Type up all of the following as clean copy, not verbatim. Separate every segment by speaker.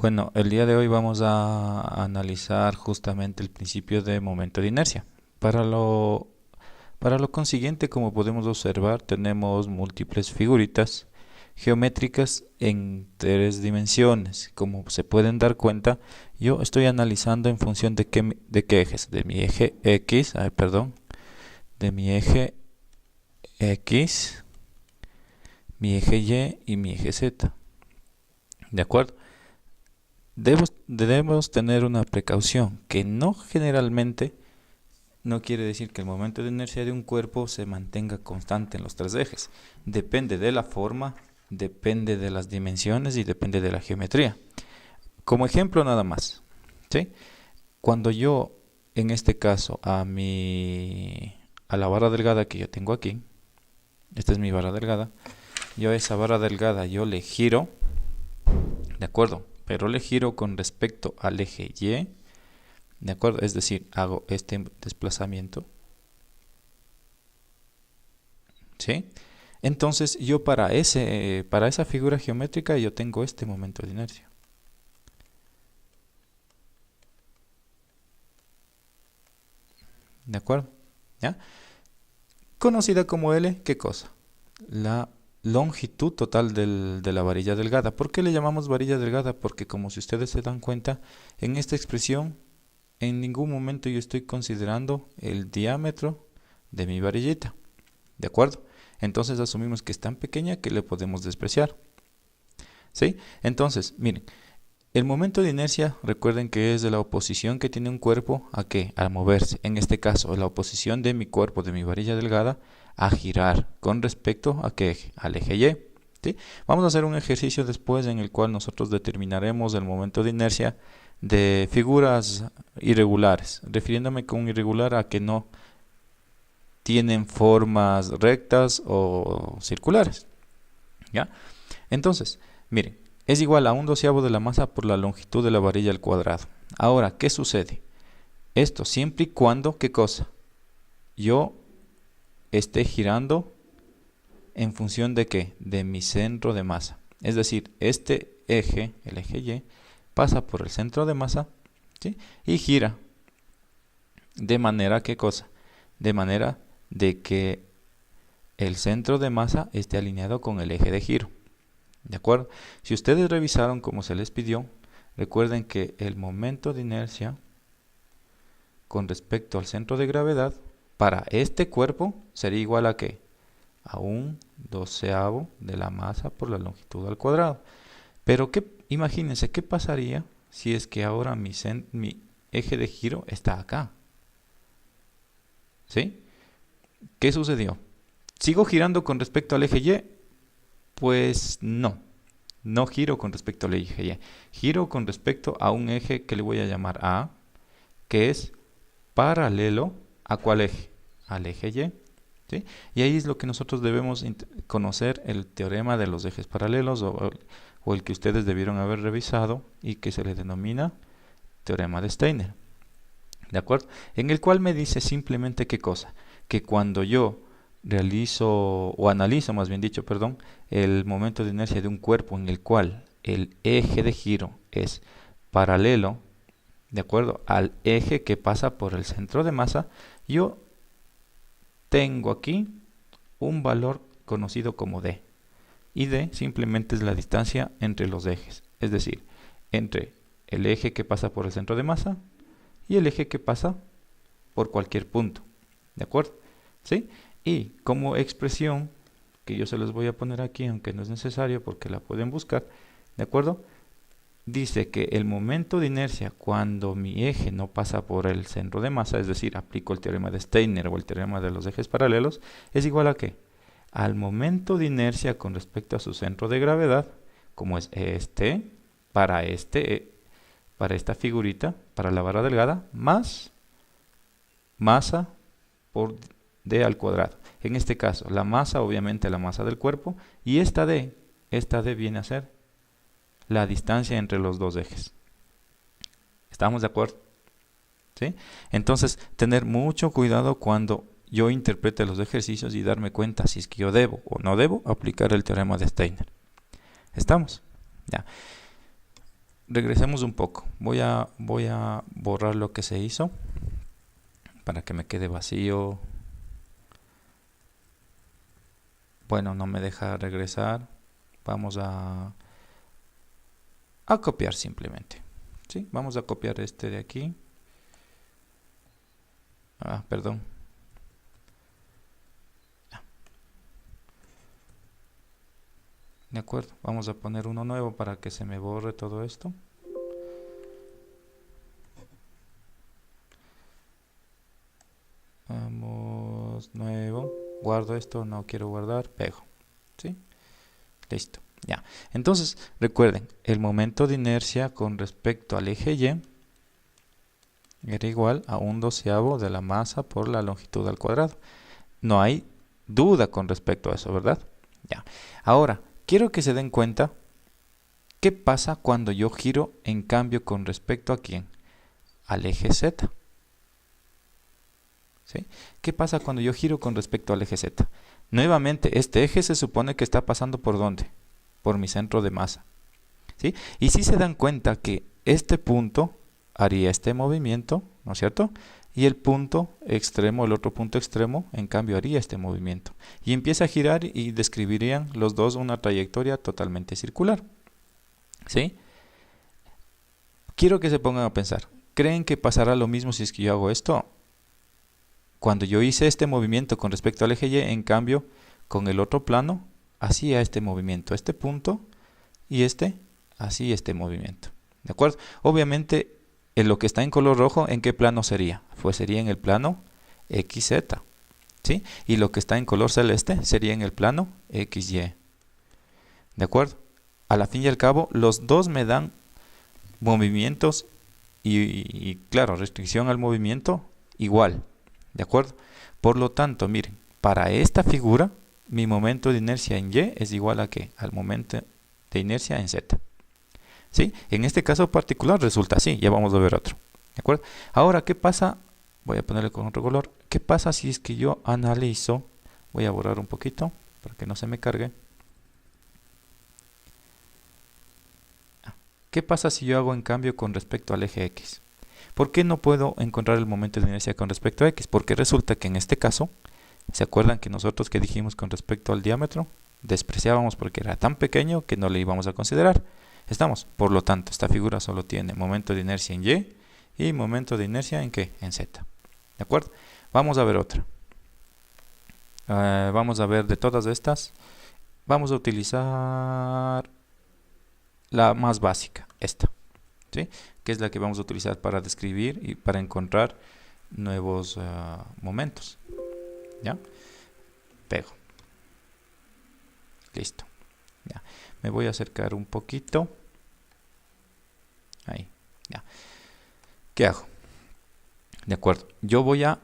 Speaker 1: Bueno, el día de hoy vamos a analizar justamente el principio de momento de inercia. Para lo, para lo consiguiente, como podemos observar, tenemos múltiples figuritas geométricas en tres dimensiones. Como se pueden dar cuenta, yo estoy analizando en función de qué ejes, de mi eje X, perdón, de mi eje X, mi eje Y y mi eje Z. ¿De acuerdo? Debemos tener una precaución, que no generalmente no quiere decir que el momento de inercia de un cuerpo se mantenga constante en los tres ejes. Depende de la forma, depende de las dimensiones y depende de la geometría. Como ejemplo nada más, ¿sí? Cuando yo, en este caso, a la vara delgada que yo tengo aquí, esta es mi vara delgada, yo a esa vara delgada yo le giro, ¿de acuerdo? Pero le giro con respecto al eje Y, ¿de acuerdo? Es decir, hago este desplazamiento, ¿sí? Entonces yo para esa figura geométrica yo tengo este momento de inercia. ¿De acuerdo? ¿Ya? Conocida como L, ¿qué cosa? La longitud total de la varilla delgada. ¿Por qué le llamamos varilla delgada? Porque como si ustedes se dan cuenta, en esta expresión en ningún momento yo estoy considerando el diámetro de mi varillita. ¿De acuerdo? Entonces asumimos que es tan pequeña que le podemos despreciar. ¿Sí? Entonces, miren, el momento de inercia, recuerden que es de la oposición que tiene un cuerpo a qué, al moverse. En este caso, la oposición de mi cuerpo, de mi varilla delgada, a girar con respecto a qué eje, al eje Y. ¿Sí? Vamos a hacer un ejercicio después en el cual nosotros determinaremos el momento de inercia de figuras irregulares, refiriéndome con irregular a que no tienen formas rectas o circulares. ¿Ya? Entonces, miren, es igual a 1/12 de la masa por la longitud de la varilla al cuadrado. Ahora, ¿qué sucede? Esto siempre y cuando, ¿qué cosa? Yo esté girando en función de qué? De mi centro de masa. Es decir, este eje, el eje Y, pasa por el centro de masa, ¿sí? Y gira. De manera, ¿qué cosa? De manera de que el centro de masa esté alineado con el eje de giro. ¿De acuerdo? Si ustedes revisaron como se les pidió, recuerden que el momento de inercia con respecto al centro de gravedad para este cuerpo sería igual a ¿qué? A 1/12 de la masa por la longitud al cuadrado. Pero imagínense qué pasaría si es que ahora mi eje de giro está acá. ¿Sí? ¿Qué sucedió? ¿Sigo girando con respecto al eje Y? Pues no. No giro con respecto al eje Y. Giro con respecto a un eje que le voy a llamar A, que es paralelo ¿a cuál eje? Al eje Y. ¿Sí? Y ahí es lo que nosotros debemos conocer, el teorema de los ejes paralelos o el que ustedes debieron haber revisado y que se le denomina teorema de Steiner. ¿De acuerdo? En el cual me dice simplemente qué cosa, que cuando yo realizo o analizo, más bien dicho, perdón, el momento de inercia de un cuerpo en el cual el eje de giro es paralelo, de acuerdo, al eje que pasa por el centro de masa, yo tengo aquí un valor conocido como D. Y D simplemente es la distancia entre los ejes, es decir, entre el eje que pasa por el centro de masa y el eje que pasa por cualquier punto. ¿De acuerdo? ¿Sí? Y como expresión, que yo se los voy a poner aquí, aunque no es necesario porque la pueden buscar, ¿de acuerdo? Dice que el momento de inercia cuando mi eje no pasa por el centro de masa, es decir, aplico el teorema de Steiner o el teorema de los ejes paralelos, es igual a ¿qué? Al momento de inercia con respecto a su centro de gravedad, como es para para esta figurita, para la vara delgada, más masa por d al cuadrado. En este caso, la masa, obviamente la masa del cuerpo, y esta d viene a ser la distancia entre los dos ejes. ¿Estamos de acuerdo? ¿Sí? Entonces, tener mucho cuidado cuando yo interprete los ejercicios y darme cuenta si es que yo debo o no debo aplicar el teorema de Steiner. ¿Estamos? Ya. regresemos un poco. Voy a borrar lo que se hizo para que me quede vacío. Bueno, no me deja regresar. Vamos a copiar simplemente. ¿Sí? Vamos a copiar este de aquí. Perdón. De acuerdo, vamos a poner uno nuevo para que se me borre todo esto. Vamos, nuevo. Guardo esto, no quiero guardar, pego. ¿Sí? Listo, ya. Entonces, recuerden, el momento de inercia con respecto al eje Y era igual a 1/12 de la masa por la longitud al cuadrado. No hay duda con respecto a eso, ¿verdad? Ya. Ahora, quiero que se den cuenta qué pasa cuando yo giro en cambio con respecto a quién, al eje Z. ¿Sí? ¿Qué pasa cuando yo giro con respecto al eje Z? Nuevamente, este eje se supone que está pasando ¿por dónde? Por mi centro de masa. ¿Sí? Y si se dan cuenta que este punto haría este movimiento, ¿no es cierto? Y el punto extremo, el otro punto extremo, en cambio haría este movimiento. Y empieza a girar y describirían los dos una trayectoria totalmente circular. ¿Sí? Quiero que se pongan a pensar. ¿Creen que pasará lo mismo si es que yo hago esto? Cuando yo hice este movimiento con respecto al eje Y, en cambio, con el otro plano, hacía este movimiento, este punto, y hacía este movimiento. ¿De acuerdo? Obviamente, en lo que está en color rojo, ¿en qué plano sería? Pues sería en el plano XZ. ¿Sí? Y lo que está en color celeste sería en el plano XY. ¿De acuerdo? A la fin y al cabo, los dos me dan movimientos y claro, restricción al movimiento igual. ¿De acuerdo? Por lo tanto, miren, para esta figura, mi momento de inercia en Y es igual a ¿qué? Al momento de inercia en Z. ¿Sí? En este caso particular resulta así, ya vamos a ver otro. ¿De acuerdo? Ahora, ¿qué pasa? Voy a ponerle con otro color. ¿Qué pasa si es que yo analizo? Voy a borrar un poquito para que no se me cargue. ¿Qué pasa si yo hago en cambio con respecto al eje X? ¿Por qué no puedo encontrar el momento de inercia con respecto a X? Porque resulta que en este caso, ¿se acuerdan que nosotros que dijimos con respecto al diámetro? Despreciábamos porque era tan pequeño que no le íbamos a considerar. Estamos, por lo tanto, esta figura solo tiene momento de inercia en Y y momento de inercia en ¿qué? En Z. ¿De acuerdo? Vamos a ver otra. Vamos a ver de todas estas. Vamos a utilizar la más básica, esta. ¿Sí? Que es la que vamos a utilizar para describir y para encontrar nuevos momentos. ¿Ya? Pego. Listo. Ya. Me voy a acercar un poquito. Ahí. Ya. ¿Qué hago? De acuerdo. Yo voy a...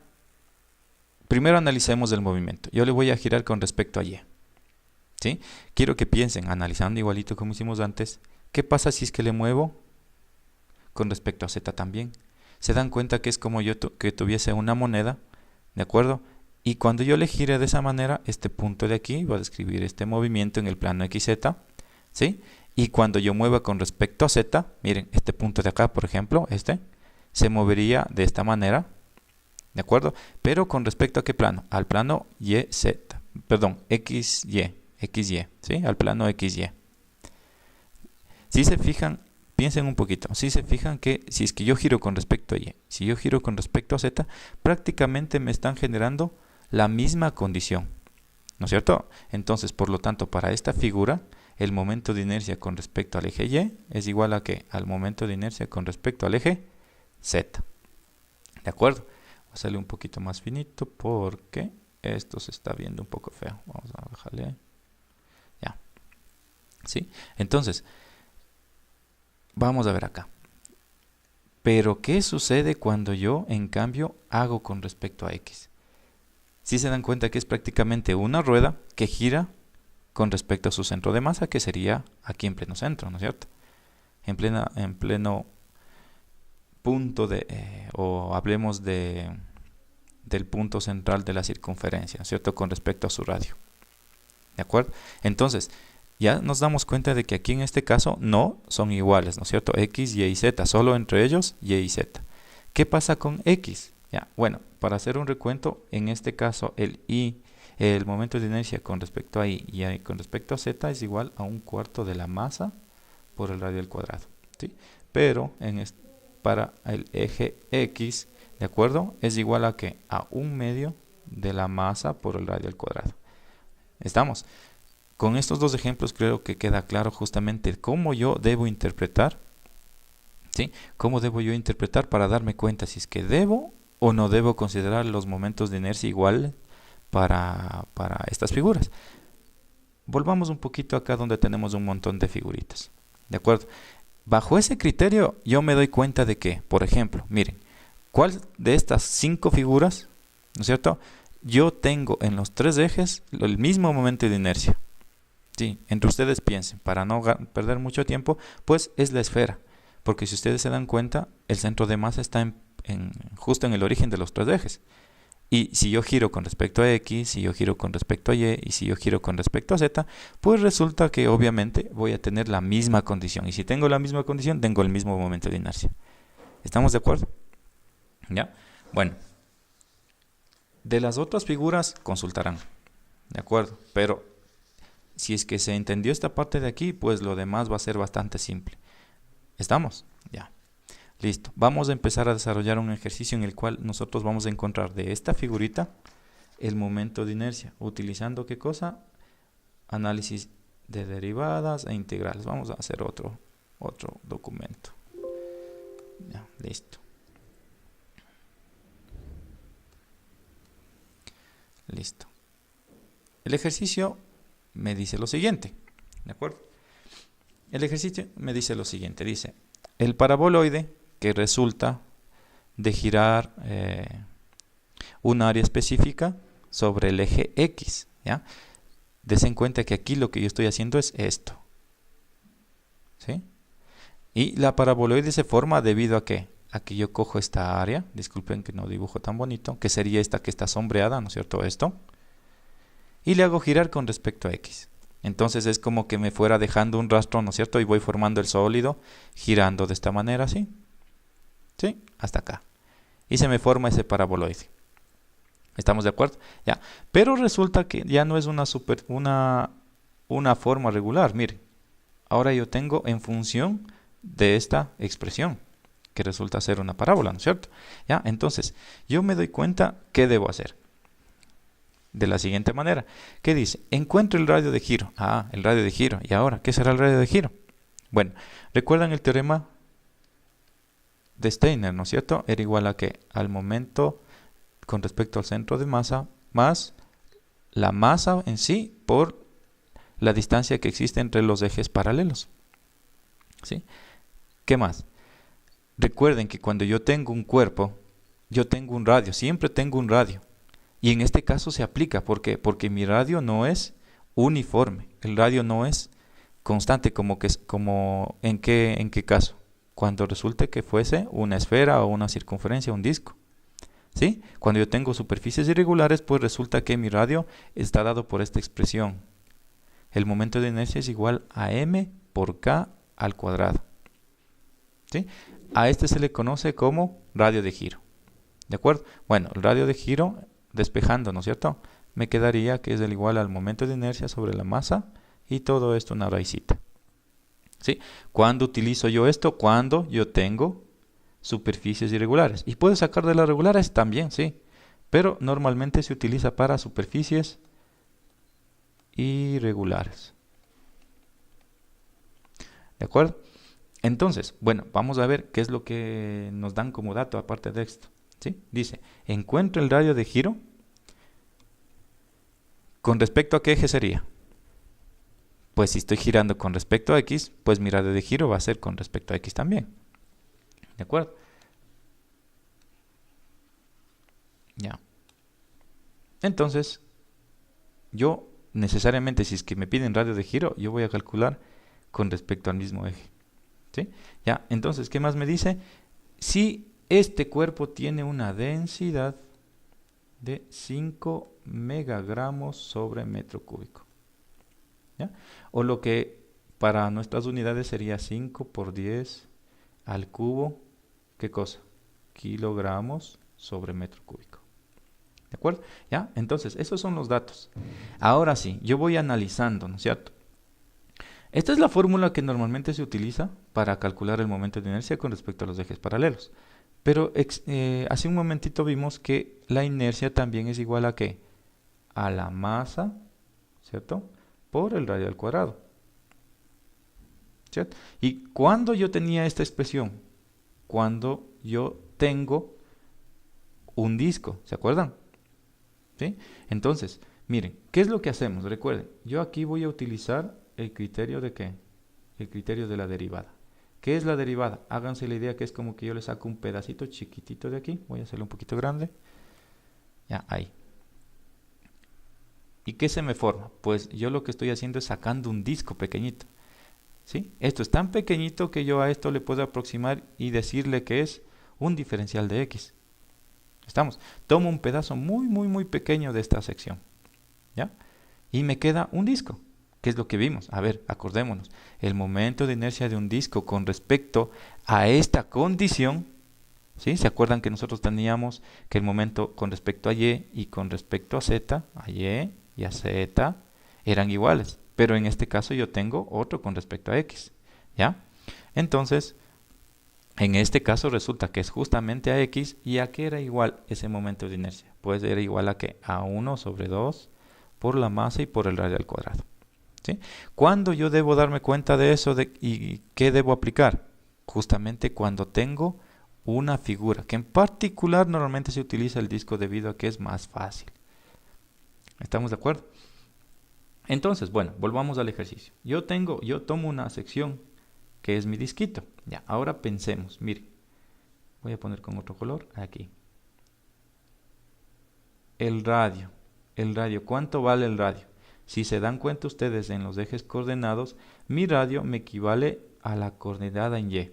Speaker 1: Primero analicemos el movimiento. Yo le voy a girar con respecto a Y. ¿Sí? Quiero que piensen, analizando igualito como hicimos antes, ¿qué pasa si es que le muevo con respecto a Z también? Se dan cuenta que es como yo que tuviese una moneda, ¿de acuerdo? Y cuando yo le gire de esa manera, este punto de aquí va a describir este movimiento en el plano XZ, ¿sí? Y cuando yo mueva con respecto a Z, miren, este punto de acá, por ejemplo, se movería de esta manera, ¿de acuerdo? Pero con respecto a qué plano? Al plano XY, ¿sí? Al plano XY. Si se fijan, piensen un poquito, si se fijan que si es que yo giro con respecto a Y, si yo giro con respecto a Z, prácticamente me están generando la misma condición, ¿no es cierto? Entonces, por lo tanto, para esta figura, el momento de inercia con respecto al eje Y es igual a ¿qué? Al momento de inercia con respecto al eje Z. ¿De acuerdo? Voy a hacerle un poquito más finito porque esto se está viendo un poco feo. Vamos a bajarle. Ya. ¿Sí? Entonces, vamos a ver acá. Pero, ¿qué sucede cuando yo, en cambio, hago con respecto a X? Si se dan cuenta que es prácticamente una rueda que gira con respecto a su centro de masa, que sería aquí en pleno centro, ¿no es cierto? En pleno punto de, o hablemos del punto central de la circunferencia, ¿no es cierto? Con respecto a su radio. ¿De acuerdo? Entonces, ya nos damos cuenta de que aquí en este caso no son iguales, ¿no es cierto? X, Y y Z, solo entre ellos Y y Z. ¿Qué pasa con X? Ya, bueno, para hacer un recuento, en este caso el Y, el momento de inercia con respecto a Y y con respecto a Z es igual a 1/4 de la masa por el radio al cuadrado, ¿sí? Pero para el eje X, ¿de acuerdo? Es igual a ¿qué? A 1/2 de la masa por el radio al cuadrado. ¿Estamos? Con estos dos ejemplos creo que queda claro justamente cómo yo debo interpretar, ¿sí? Cómo debo yo interpretar para darme cuenta si es que debo o no debo considerar los momentos de inercia igual para estas figuras. Volvamos un poquito acá donde tenemos un montón de figuritas. ¿De acuerdo? Bajo ese criterio yo me doy cuenta de que, por ejemplo, miren, ¿cuál de estas 5 figuras, ¿no es cierto? Yo tengo en los 3 ejes el mismo momento de inercia. Sí, entre ustedes piensen, para no perder mucho tiempo, pues es la esfera. Porque si ustedes se dan cuenta, el centro de masa está justo en el origen de los 3 ejes. Y si yo giro con respecto a X, si yo giro con respecto a Y y si yo giro con respecto a Z, pues resulta que obviamente voy a tener la misma condición. Y si tengo la misma condición, tengo el mismo momento de inercia. ¿Estamos de acuerdo? ¿Ya? Bueno, de las otras figuras consultarán. ¿De acuerdo? Pero si es que se entendió esta parte de aquí, pues lo demás va a ser bastante simple. ¿Estamos? Ya. Listo. Vamos a empezar a desarrollar un ejercicio en el cual nosotros vamos a encontrar de esta figurita el momento de inercia. ¿Utilizando qué cosa? Análisis de derivadas e integrales. Vamos a hacer otro documento. Ya, listo. Listo. El ejercicio me dice lo siguiente. ¿De acuerdo? El ejercicio me dice lo siguiente. Dice, el paraboloide que resulta de girar un área específica sobre el eje X, ¿ya? Desen cuenta que aquí lo que yo estoy haciendo es esto, ¿sí? Y la paraboloide se forma debido a ¿qué? A que yo cojo esta área, disculpen que no dibujo tan bonito, que sería esta que está sombreada, ¿no es cierto? Esto, y le hago girar con respecto a X. Entonces es como que me fuera dejando un rastro, ¿no es cierto? Y voy formando el sólido girando de esta manera, ¿sí? ¿Sí? Hasta acá. Y se me forma ese paraboloide. ¿Estamos de acuerdo? Ya. Pero resulta que ya no es una forma regular. Miren, ahora yo tengo en función de esta expresión, que resulta ser una parábola, ¿no es cierto? Ya. Entonces, yo me doy cuenta qué debo hacer. De la siguiente manera. ¿Qué dice? Encuentro el radio de giro. Ah, el radio de giro. ¿Y ahora qué será el radio de giro? Bueno, ¿recuerdan el teorema de Steiner, ¿no es cierto? Era igual a que al momento con respecto al centro de masa más la masa en sí por la distancia que existe entre los ejes paralelos. ¿Sí? ¿Qué más? Recuerden que cuando yo tengo un cuerpo, yo tengo un radio, siempre tengo un radio. Y en este caso se aplica, ¿por qué? Porque mi radio no es uniforme, el radio no es constante, ¿en qué caso? Cuando resulte que fuese una esfera o una circunferencia, un disco. ¿Sí? Cuando yo tengo superficies irregulares, pues resulta que mi radio está dado por esta expresión. El momento de inercia es igual a m por k al cuadrado. ¿Sí? A este se le conoce como radio de giro. ¿De acuerdo? Bueno, el radio de giro, despejando, ¿no es cierto? Me quedaría que es el igual al momento de inercia sobre la masa y todo esto una raicita. ¿Sí? ¿Cuándo utilizo yo esto? Cuando yo tengo superficies irregulares. ¿Y puedo sacar de las regulares? También, sí. Pero normalmente se utiliza para superficies irregulares. ¿De acuerdo? Entonces, bueno, vamos a ver qué es lo que nos dan como dato aparte de esto. ¿Sí? Dice, encuentro el radio de giro. ¿Con respecto a qué eje sería? Pues si estoy girando con respecto a X, pues mi radio de giro va a ser con respecto a X también. ¿De acuerdo? Ya. Entonces, yo necesariamente, si es que me piden radio de giro, yo voy a calcular con respecto al mismo eje. ¿Sí? Ya, entonces, ¿qué más me dice? Si este cuerpo tiene una densidad de 5 megagramos sobre metro cúbico. ¿ya? O lo que para nuestras unidades sería 5 por 10 al cubo, ¿qué cosa? Kilogramos sobre metro cúbico. ¿De acuerdo? ¿Ya? Entonces, esos son los datos. Ahora sí, yo voy analizando, ¿no es cierto? Esta es la fórmula que normalmente se utiliza para calcular el momento de inercia con respecto a los ejes paralelos. Pero hace un momentito vimos que la inercia también es igual a ¿qué? A la masa, ¿cierto? Por el radio al cuadrado, ¿cierto? ¿Y cuándo yo tenía esta expresión? Cuando yo tengo un disco, ¿se acuerdan? ¿Sí? Entonces, miren, ¿qué es lo que hacemos? Recuerden, yo aquí voy a utilizar el criterio de ¿qué? El criterio de la derivada. ¿Qué es la derivada? Háganse la idea que es como que yo le saco un pedacito chiquitito de aquí. Voy a hacerlo un poquito grande. Ya, ahí. ¿Y qué se me forma? Pues yo lo que estoy haciendo es sacando un disco pequeñito. ¿Sí? Esto es tan pequeñito que yo a esto le puedo aproximar y decirle que es un diferencial de X. ¿Estamos? Tomo un pedazo muy pequeño de esta sección. ¿Ya? Y me queda un disco. ¿Qué es lo que vimos? A ver, acordémonos. El momento de inercia de un disco con respecto a esta condición, ¿sí? ¿Se acuerdan que nosotros teníamos que el momento con respecto a Y con respecto a Z, a Y y a Z, eran iguales? Pero en este caso yo tengo otro con respecto a X. ¿Ya? Entonces, en este caso resulta que es justamente a X. ¿Y a qué era igual ese momento de inercia? Pues era igual a ¿qué? A 1 sobre 2 por la masa y por el radio al cuadrado. ¿Sí? ¿Cuándo yo debo darme cuenta de eso y qué debo aplicar? Justamente cuando tengo una figura, que en particular normalmente se utiliza el disco debido a que es más fácil. ¿Estamos de acuerdo? Entonces, bueno, volvamos al ejercicio. Yo tomo una sección que es mi disquito. Ya, ahora pensemos, miren, voy a poner con otro color aquí. El radio, ¿cuánto vale el radio? Si se dan cuenta ustedes en los ejes coordenados, mi radio me equivale a la coordenada en Y.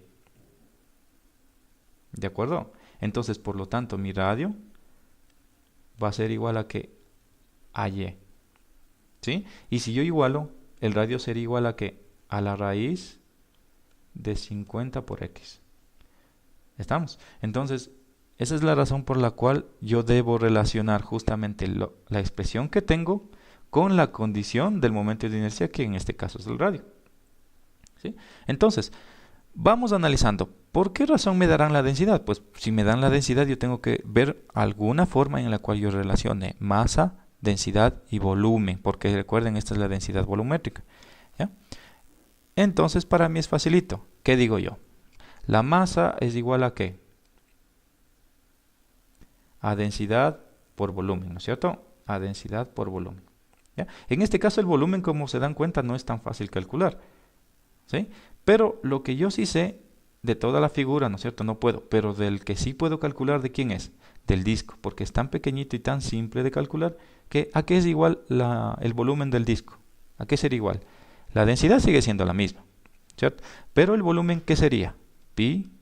Speaker 1: ¿De acuerdo? Entonces, por lo tanto, mi radio va a ser igual a ¿qué? A Y. ¿Sí? Y si yo igualo, el radio sería igual a ¿qué? A la raíz de 50 por X. ¿Estamos? Entonces, esa es la razón por la cual yo debo relacionar justamente la expresión que tengo con la condición del momento de inercia, que en este caso es el radio. ¿Sí? Entonces, vamos analizando. ¿Por qué razón me darán la densidad? Pues si me dan la densidad, yo tengo que ver alguna forma en la cual yo relacione masa, densidad y volumen, porque recuerden, esta es la densidad volumétrica. ¿Ya? Entonces, para mí es facilito. ¿Qué digo yo? La masa es igual a ¿qué? A densidad por volumen, ¿no es cierto? A densidad por volumen. ¿Ya? En este caso el volumen, como se dan cuenta, no es tan fácil calcular, ¿sí? Pero lo que yo sí sé de toda la figura, ¿no es cierto? No puedo, pero del que sí puedo calcular, ¿de quién es? Del disco, porque es tan pequeñito y tan simple de calcular que ¿a qué es igual el volumen del disco? ¿A qué sería igual? La densidad sigue siendo la misma, ¿cierto? Pero el volumen, ¿qué sería? Pi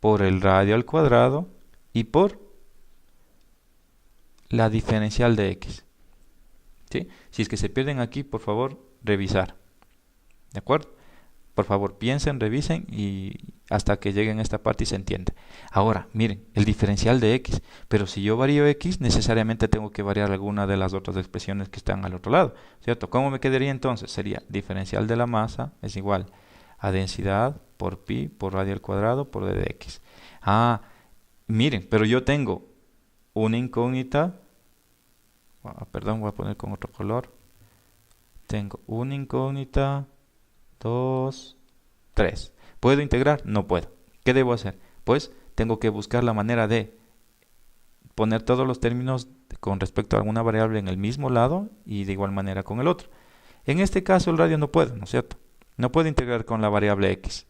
Speaker 1: por el radio al cuadrado y por la diferencial de X. ¿Sí? Si es que se pierden aquí, por favor, revisar. ¿De acuerdo? Por favor, piensen, revisen y hasta que lleguen a esta parte y se entienda. Ahora, miren, el diferencial de X. Pero si yo varío X, necesariamente tengo que variar alguna de las otras expresiones que están al otro lado, ¿cierto? ¿Cómo me quedaría entonces? Sería diferencial de la masa es igual a densidad por pi por radio al cuadrado por d de X. Ah, miren, pero yo tengo una incógnita. Perdón, voy a poner con otro color. Tengo una incógnita, 2, 3. ¿Puedo integrar? No puedo. ¿Qué debo hacer? Pues tengo que buscar la manera de poner todos los términos con respecto a alguna variable en el mismo lado y de igual manera con el otro. En este caso el radio no puedo, ¿no es cierto? No puedo integrar con la variable X.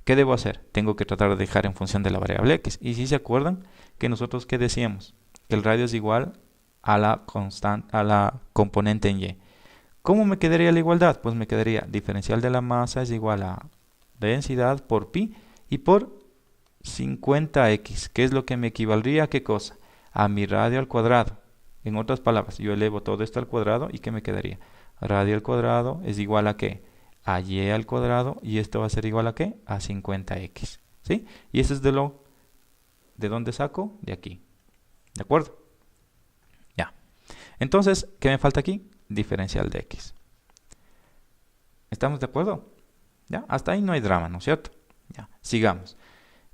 Speaker 1: ¿Qué debo hacer? Tengo que tratar de dejar en función de la variable X. Y si se acuerdan que nosotros, ¿qué decíamos? Que el radio es igual a la componente en Y. ¿Cómo me quedaría la igualdad? Pues me quedaría diferencial de la masa es igual a densidad por pi y por 50x, que es lo que me equivaldría a ¿qué cosa? A mi radio al cuadrado. En otras palabras, yo elevo todo esto al cuadrado y ¿qué me quedaría? radio al cuadrado es igual a ¿qué? A y al cuadrado, y esto va a ser igual a ¿qué? A 50x, ¿sí? Y eso es ¿de dónde saco? De aquí, ¿de acuerdo? Ya. Entonces, ¿qué me falta aquí? Diferencial de x. ¿Estamos de acuerdo? ¿Ya? Hasta ahí no hay drama, ¿no es cierto? Ya, sigamos.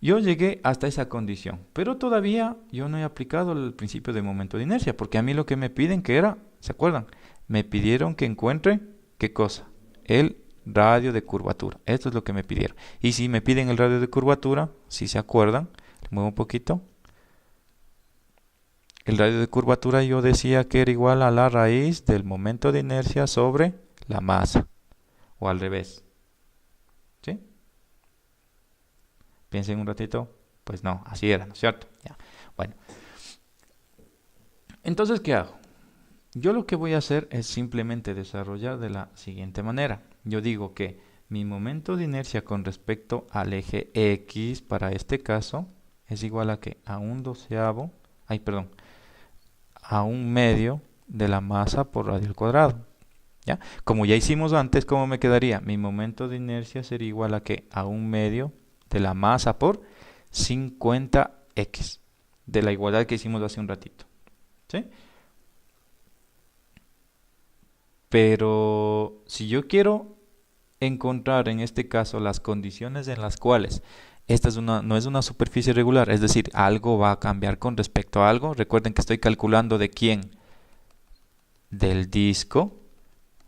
Speaker 1: Yo llegué hasta esa condición, pero todavía yo no he aplicado el principio de momento de inercia, porque a mí lo que me piden que era, ¿se acuerdan? Me pidieron que encuentre, ¿qué cosa? El radio de curvatura. Esto es lo que me pidieron. Y si me piden el radio de curvatura, si se acuerdan, le muevo un poquito. El radio de curvatura yo decía que era igual a la raíz del momento de inercia sobre la masa, o al revés. ¿Sí? Piensen un ratito. Pues no, así era, ¿no es cierto? Ya. Bueno. Entonces, ¿qué hago? Yo lo que voy a hacer es simplemente desarrollar de la siguiente manera. Yo digo que mi momento de inercia con respecto al eje X para este caso es igual a que a un doceavo, a un medio de la masa por radio al cuadrado. ¿Ya? Como ya hicimos antes, ¿cómo me quedaría? Mi momento de inercia sería igual a que a un medio de la masa por 50x, de la igualdad que hicimos hace un ratito. ¿Sí? Pero si yo quiero encontrar en este caso las condiciones en las cuales esta no es una superficie regular, es decir, algo va a cambiar con respecto a algo. Recuerden que estoy calculando de quién, del disco,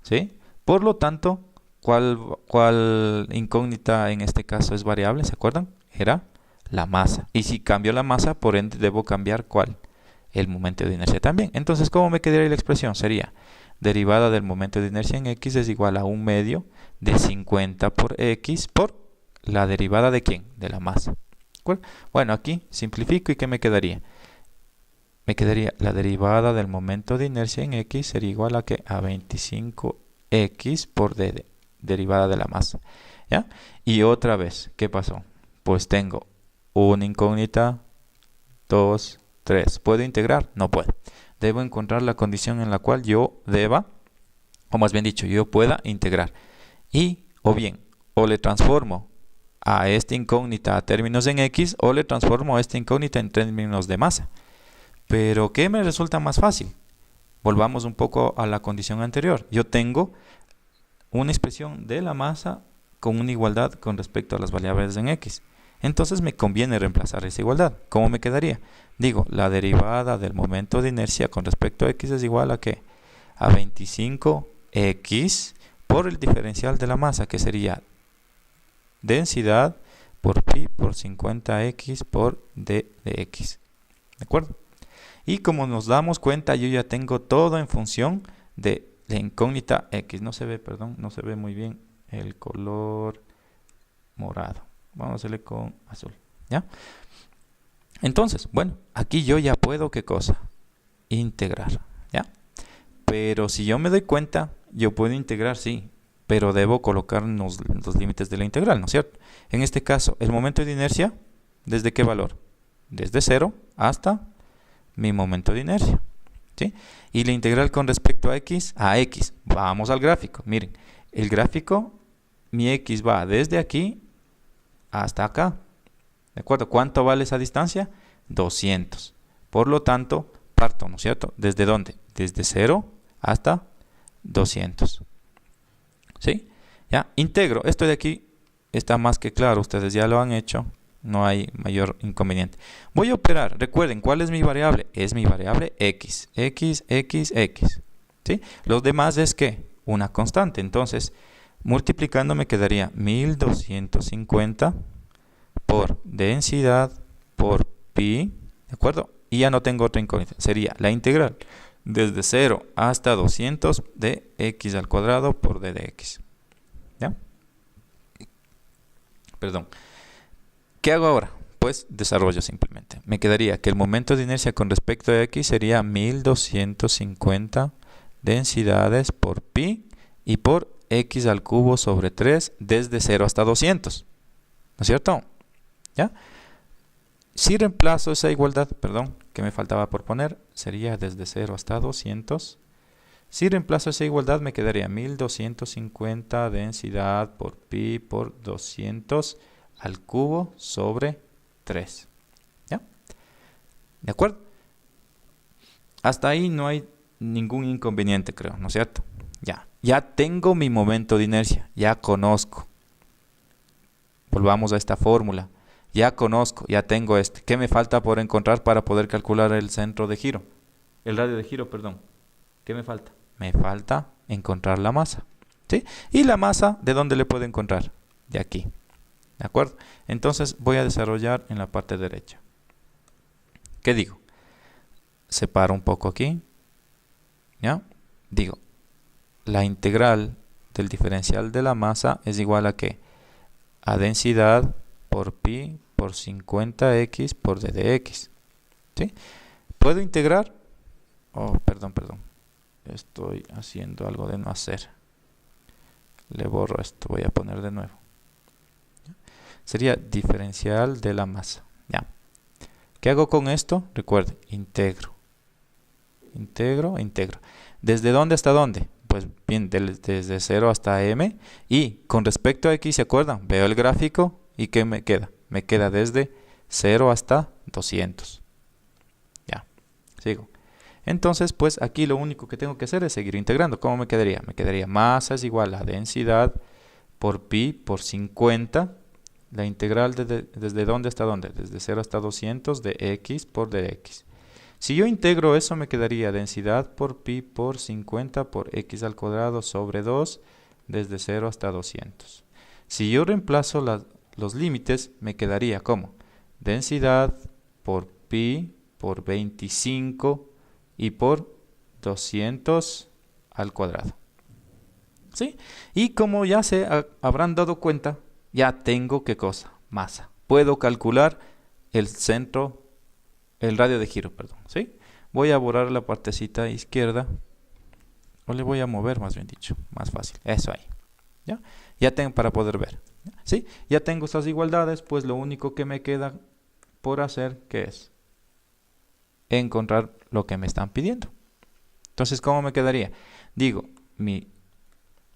Speaker 1: ¿sí? Por lo tanto, ¿cuál incógnita en este caso es variable? ¿Se acuerdan? Era la masa. Y si cambio la masa, por ende debo cambiar ¿cuál? El momento de inercia también. Entonces, ¿cómo me quedaría la expresión? Sería derivada del momento de inercia en x es igual a un medio de 50 por x por la derivada de ¿quién? De la masa. Bueno, aquí simplifico y ¿qué me quedaría? Me quedaría la derivada del momento de inercia en x sería igual a ¿qué? A 25x por derivada de la masa. ¿Ya? Y otra vez, ¿qué pasó? Pues tengo una incógnita, 2, 3. ¿Puedo integrar? No puedo. Debo encontrar la condición en la cual yo deba, o más bien dicho, yo pueda integrar. Y, o bien, o le transformo a esta incógnita a términos en x, o le transformo a esta incógnita en términos de masa. Pero, ¿qué me resulta más fácil? Volvamos un poco a la condición anterior. Yo tengo una expresión de la masa con una igualdad con respecto a las variables en x. Entonces me conviene reemplazar esa igualdad. ¿Cómo me quedaría? Digo, la derivada del momento de inercia con respecto a x es igual a ¿qué? A 25x por el diferencial de la masa, que sería densidad por pi por 50x por d de x. ¿De acuerdo? Y como nos damos cuenta, yo ya tengo todo en función de la incógnita x. No se ve, perdón, no se ve muy bien el color morado. Vamos a hacerle con azul, ¿ya? Entonces, bueno, aquí yo ya puedo, ¿qué cosa? Integrar, ¿ya? Pero si yo me doy cuenta, yo puedo integrar, sí, pero debo colocar los límites de la integral, ¿no es cierto? En este caso, el momento de inercia, ¿desde qué valor? Desde 0 hasta mi momento de inercia, ¿sí? Y la integral con respecto a x, vamos al gráfico. Miren, el gráfico, mi x va desde aquí hasta acá. ¿De acuerdo? ¿Cuánto vale esa distancia? 200. Por lo tanto, parto, ¿no es cierto? ¿Desde dónde? Desde 0 hasta 200. ¿Sí? Ya, integro. Esto de aquí está más que claro. Ustedes ya lo han hecho. No hay mayor inconveniente. Voy a operar. Recuerden, ¿cuál es mi variable? Es mi variable x. X. ¿Sí? Los demás es ¿qué? Una constante. Entonces, multiplicando me quedaría 1250 por densidad por pi, ¿de acuerdo? Y ya no tengo otra incógnita. Sería la integral desde 0 hasta 200 de x al cuadrado por d de x. ¿Ya? Perdón. ¿Qué hago ahora? Pues desarrollo simplemente. Me quedaría que el momento de inercia con respecto a x sería 1250 densidades por pi y por x al cubo sobre 3 desde 0 hasta 200. ¿No es cierto? ¿Ya? Si reemplazo esa igualdad, perdón, que me faltaba por poner, sería desde 0 hasta 200 Si reemplazo esa igualdad me quedaría 1250 densidad por pi por 200 al cubo sobre 3. ¿Ya? ¿De acuerdo? Hasta ahí no hay ningún inconveniente, creo, ¿no es cierto? Ya tengo mi momento de inercia, ya conozco. Volvamos a esta fórmula. Ya conozco, ya tengo este. ¿Qué me falta por encontrar para poder calcular el centro de giro? El radio de giro, perdón. ¿Qué me falta? Me falta encontrar la masa. ¿Sí? ¿Y la masa de dónde le puedo encontrar? De aquí. ¿De acuerdo? Entonces voy a desarrollar en la parte derecha. ¿Qué digo? Separo un poco aquí. ¿Ya? Digo, la integral del diferencial de la masa es igual a ¿qué? A densidad por pi por 50x por d de x. ¿Sí? ¿Puedo integrar? Oh, perdón. Estoy haciendo algo de no hacer. Le borro esto, voy a poner de nuevo. Sería diferencial de la masa. Ya. ¿Qué hago con esto? Recuerden, integro. ¿Desde dónde hasta dónde? Pues bien, desde 0 hasta m. Y con respecto a x, ¿se acuerdan? Veo el gráfico y ¿qué me queda? Me queda desde 0 hasta 200. Ya, sigo. Entonces, pues aquí lo único que tengo que hacer es seguir integrando. ¿Cómo me quedaría? Me quedaría masa es igual a densidad por pi por 50. La integral desde dónde hasta dónde? Desde 0 hasta 200 de x por dx. Si yo integro eso, me quedaría densidad por pi por 50 por x al cuadrado sobre 2 desde 0 hasta 200. Si yo reemplazo los límites, me quedaría como densidad por pi por 25 y por 200 al cuadrado. ¿Sí? Y como ya se habrán dado cuenta, ya tengo ¿qué cosa? Masa. Puedo calcular el centro, el radio de giro, perdón. ¿Sí? Voy a borrar la partecita izquierda, o le voy a mover, más bien dicho, más fácil. Eso ahí. ¿Ya? Ya tengo para poder ver. ¿Sí? Ya tengo estas igualdades, pues lo único que me queda por hacer, ¿qué es? Encontrar lo que me están pidiendo. Entonces, ¿cómo me quedaría? Digo, mi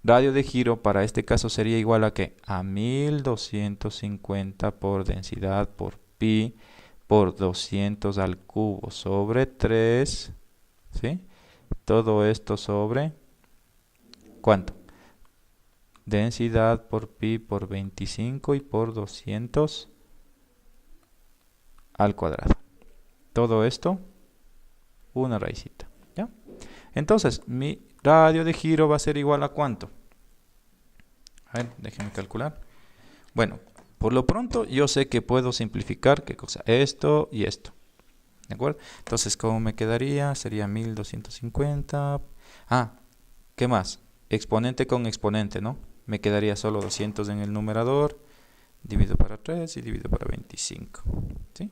Speaker 1: radio de giro para este caso sería igual a ¿qué? A 1250 por densidad por pi por 200 al cubo sobre 3. ¿Sí? Todo esto sobre ¿cuánto? Densidad por pi por 25 y por 200 al cuadrado. Todo esto, una raicita. ¿Ya? Entonces, mi radio de giro va a ser igual a ¿cuánto? A ver, déjenme calcular. Bueno, por lo pronto yo sé que puedo simplificar, ¿qué cosa? Esto y esto. ¿De acuerdo? Entonces, ¿cómo me quedaría? Sería 1250. Ah, ¿qué más? Exponente con exponente, ¿no? Me quedaría solo 200 en el numerador. Divido para 3 y divido para 25. ¿Sí?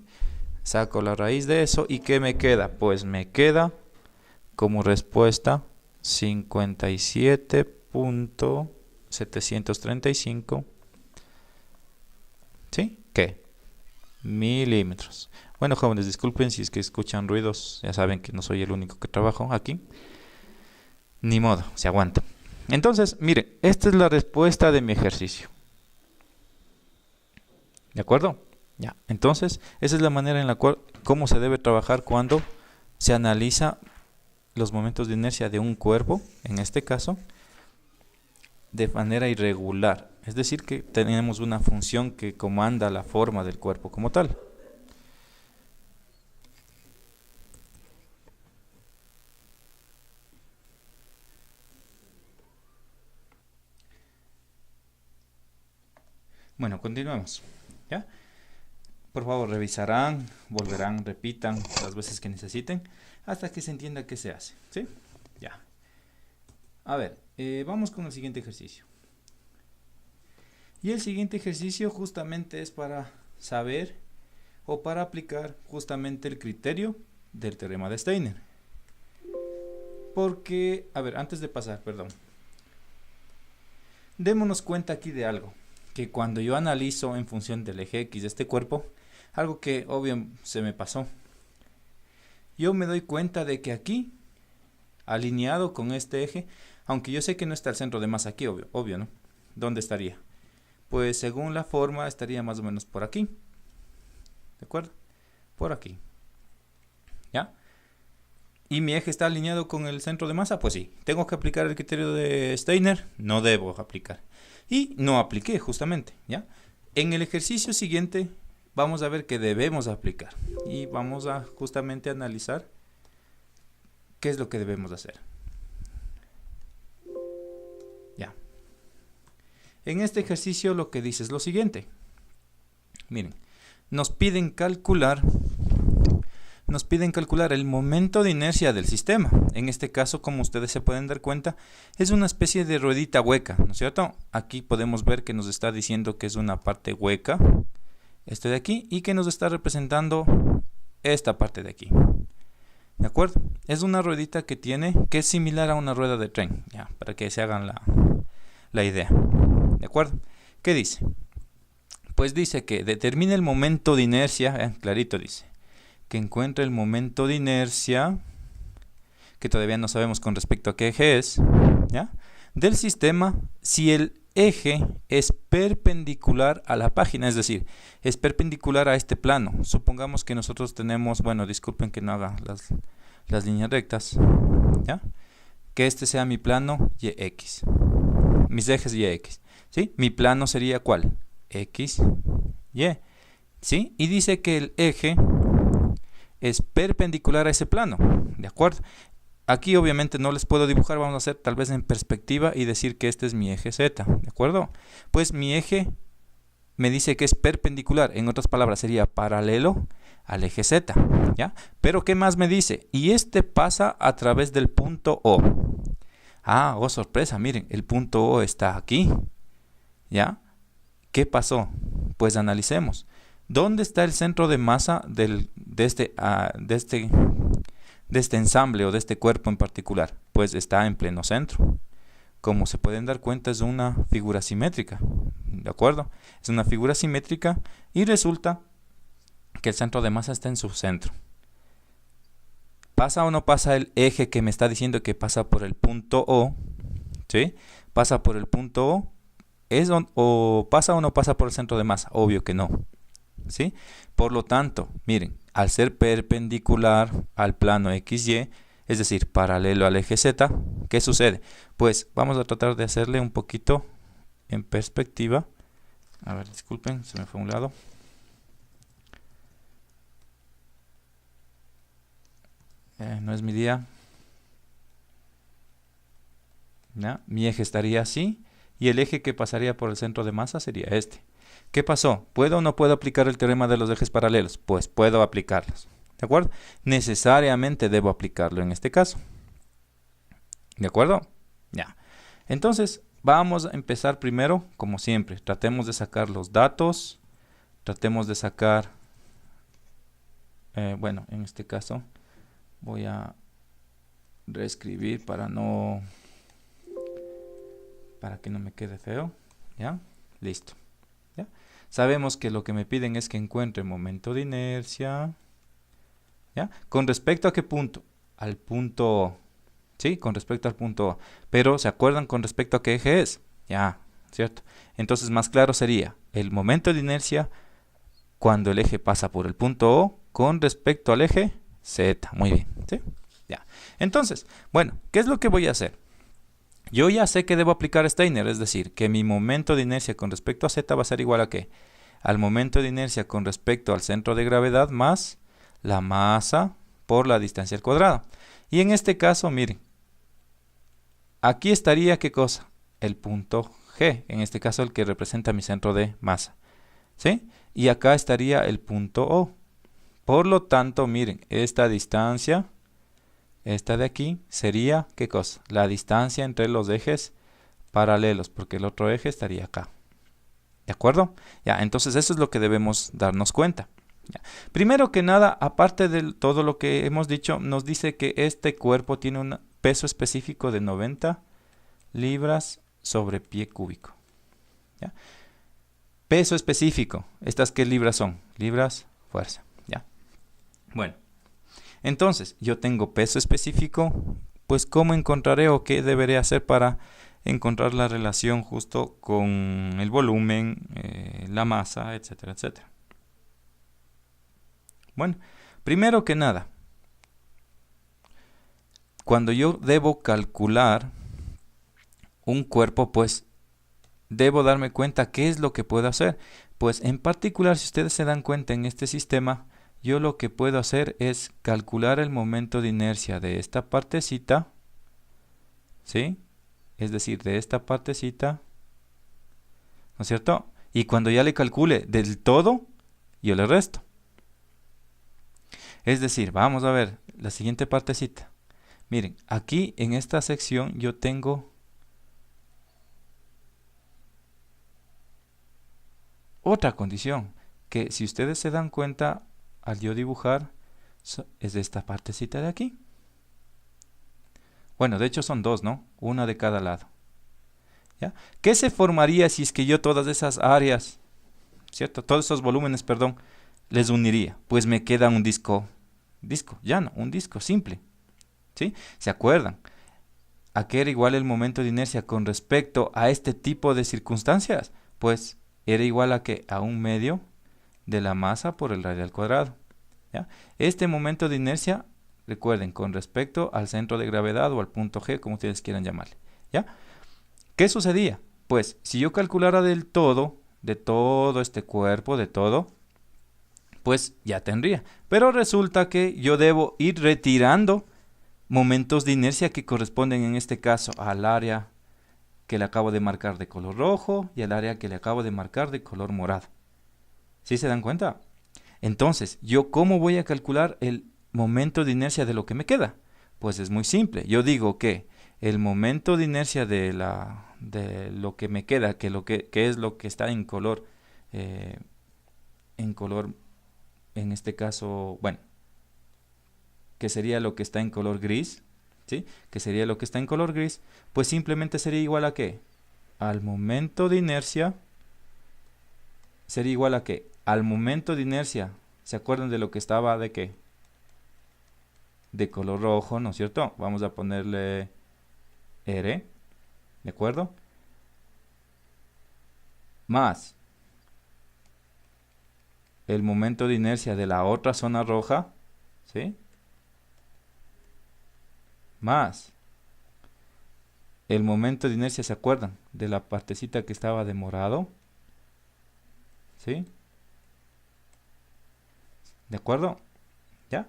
Speaker 1: Saco la raíz de eso y ¿qué me queda? Pues me queda como respuesta 57.735. ¿Sí? ¿Qué? Milímetros. Bueno, jóvenes, disculpen si es que escuchan ruidos. Ya saben que no soy el único que trabajo aquí. Ni modo, se aguanta. Entonces, mire, esta es la respuesta de mi ejercicio. ¿De acuerdo? Ya. Entonces, esa es la manera en la cual, cómo se debe trabajar cuando se analiza los momentos de inercia de un cuerpo, en este caso, de manera irregular. Es decir, que tenemos una función que comanda la forma del cuerpo como tal. Bueno, continuemos. ¿Ya? Por favor, revisarán, volverán, repitan las veces que necesiten hasta que se entienda qué se hace. ¿Sí? Ya. A ver, vamos con el siguiente ejercicio. Y el siguiente ejercicio justamente es para saber o para aplicar justamente el criterio del teorema de Steiner. Porque, a ver, antes de pasar, perdón. Démonos cuenta aquí de algo. Que cuando yo analizo en función del eje X de este cuerpo, algo que obvio se me pasó. Yo me doy cuenta de que aquí alineado con este eje, aunque yo sé que no está el centro de masa aquí, obvio, ¿no? ¿Dónde estaría? Pues según la forma estaría más o menos por aquí, ¿de acuerdo? Por aquí, ¿ya? ¿Y mi eje está alineado con el centro de masa? Pues sí. ¿Tengo que aplicar el criterio de Steiner? No debo aplicar. Y no apliqué justamente, ¿ya? En el ejercicio siguiente vamos a ver que debemos aplicar. Y vamos a justamente analizar qué es lo que debemos hacer. Ya. En este ejercicio lo que dice es lo siguiente. Miren, nos piden calcular el momento de inercia del sistema. En este caso, como ustedes se pueden dar cuenta, es una especie de ruedita hueca, ¿no es cierto? Aquí podemos ver que nos está diciendo que es una parte hueca, este de aquí, y que nos está representando esta parte de aquí. ¿De acuerdo? Es una ruedita que es similar a una rueda de tren, ya, para que se hagan la idea. ¿De acuerdo? ¿Qué dice? Pues dice que determine el momento de inercia, clarito dice, que encuentre el momento de inercia, que todavía no sabemos con respecto a qué eje es, ¿ya? Del sistema si el eje es perpendicular a la página, es decir, es perpendicular a este plano. Supongamos que nosotros tenemos, bueno, disculpen que no haga las líneas rectas, ¿ya? Que este sea mi plano YX, mis ejes YX, ¿sí? Mi plano sería ¿cuál? X, Y, ¿sí? Y dice que el eje es perpendicular a ese plano, ¿de acuerdo? Aquí obviamente no les puedo dibujar, vamos a hacer tal vez en perspectiva y decir que este es mi eje Z, ¿de acuerdo? Pues mi eje me dice que es perpendicular, en otras palabras sería paralelo al eje Z, ¿ya? Pero ¿qué más me dice? Y este pasa a través del punto O. Ah, oh sorpresa, miren, el punto O está aquí, ¿ya? ¿Qué pasó? Pues analicemos. ¿Dónde está el centro de masa de este ensamble o de este cuerpo en particular? Pues está en pleno centro. Como se pueden dar cuenta, es una figura simétrica, ¿de acuerdo? Es una figura simétrica y resulta que el centro de masa está en su centro. ¿Pasa o no pasa el eje que me está diciendo que pasa por el punto O? ¿Sí? ¿Pasa por el punto O? ¿O pasa o no pasa por el centro de masa? Obvio que no, ¿sí? Por lo tanto, miren, al ser perpendicular al plano XY, es decir, paralelo al eje Z, ¿qué sucede? Pues vamos a tratar de hacerle un poquito en perspectiva. A ver, disculpen, se me fue a un lado. No es mi día. ¿Ya? Mi eje estaría así. Y el eje que pasaría por el centro de masa sería este. ¿Qué pasó? ¿Puedo o no puedo aplicar el teorema de los ejes paralelos? Pues puedo aplicarlos. ¿De acuerdo? Necesariamente debo aplicarlo en este caso. ¿De acuerdo? Ya. Entonces, vamos a empezar primero, como siempre. Tratemos de sacar los datos. Tratemos de sacar... bueno, en este caso voy a reescribir para que no me quede feo, ¿ya? Listo, ¿ya? Sabemos que lo que me piden es que encuentre momento de inercia, ¿ya? ¿Con respecto a qué punto? Al punto O, ¿sí? Con respecto al punto O. Pero, ¿se acuerdan con respecto a qué eje es? Ya, ¿cierto? Entonces, más claro sería el momento de inercia cuando el eje pasa por el punto O con respecto al eje Z. Muy bien, ¿sí? Ya. Entonces, bueno, ¿qué es lo que voy a hacer? Yo ya sé que debo aplicar Steiner, es decir, que mi momento de inercia con respecto a Z va a ser igual a ¿qué? Al momento de inercia con respecto al centro de gravedad más la masa por la distancia al cuadrado. Y en este caso, miren, aquí estaría ¿qué cosa? El punto G, en este caso el que representa mi centro de masa, ¿sí? Y acá estaría el punto O. Por lo tanto, miren, esta distancia... Esta de aquí sería, ¿qué cosa? La distancia entre los ejes paralelos, porque el otro eje estaría acá. ¿De acuerdo? Ya, entonces eso es lo que debemos darnos cuenta. Ya. Primero que nada, aparte de todo lo que hemos dicho, nos dice que este cuerpo tiene un peso específico de 90 libras sobre pie cúbico. ¿Ya? Peso específico. ¿Estas qué libras son? Libras, fuerza. ¿Ya? Bueno. Entonces, yo tengo peso específico pues ¿cómo encontraré o qué deberé hacer para encontrar la relación justo con el volumen, la masa, etcétera, etcétera? Bueno, primero que nada, cuando yo debo calcular un cuerpo, pues debo darme cuenta qué es lo que puedo hacer. Pues en particular, si ustedes se dan cuenta en este sistema, yo lo que puedo hacer es calcular el momento de inercia de esta partecita, ¿sí? Es decir, de esta partecita, ¿no es cierto? Y cuando ya le calcule del todo, yo le resto. Es decir, vamos a ver la siguiente partecita. Miren, aquí en esta sección yo tengo otra condición, que si ustedes se dan cuenta, al yo dibujar, es de esta partecita de aquí. Bueno, de hecho son dos, ¿no? Una de cada lado. ¿Ya? ¿Qué se formaría si es que yo todas esas áreas, ¿cierto? Todos esos volúmenes, perdón, les uniría? Pues me queda un disco llano, un disco simple. ¿Sí? ¿Se acuerdan? ¿A qué era igual el momento de inercia con respecto a este tipo de circunstancias? Pues era igual a que a un medio de la masa por el radio al cuadrado. ¿Ya? Este momento de inercia, recuerden, con respecto al centro de gravedad o al punto G, como ustedes quieran llamarle. ¿Ya? ¿Qué sucedía? Pues si yo calculara del todo, de todo este cuerpo, de todo, pues ya tendría. Pero resulta que yo debo ir retirando momentos de inercia que corresponden en este caso al área que le acabo de marcar de color rojo y al área que le acabo de marcar de color morado. ¿Sí se dan cuenta? Entonces, ¿yo cómo voy a calcular el momento de inercia de lo que me queda? Pues es muy simple. Yo digo que el momento de inercia de lo que me queda, que es lo que está en color, en este caso, bueno, que sería lo que está en color gris, ¿sí? Que sería lo que está en color gris, pues simplemente sería igual a ¿qué? Al momento de inercia, sería igual a ¿qué? Al momento de inercia, ¿se acuerdan de lo que estaba de qué? De color rojo, ¿no es cierto? Vamos a ponerle R, ¿de acuerdo? Más el momento de inercia de la otra zona roja, ¿sí? Más el momento de inercia, ¿se acuerdan? De la partecita que estaba de morado, ¿sí? ¿De acuerdo? ¿Ya?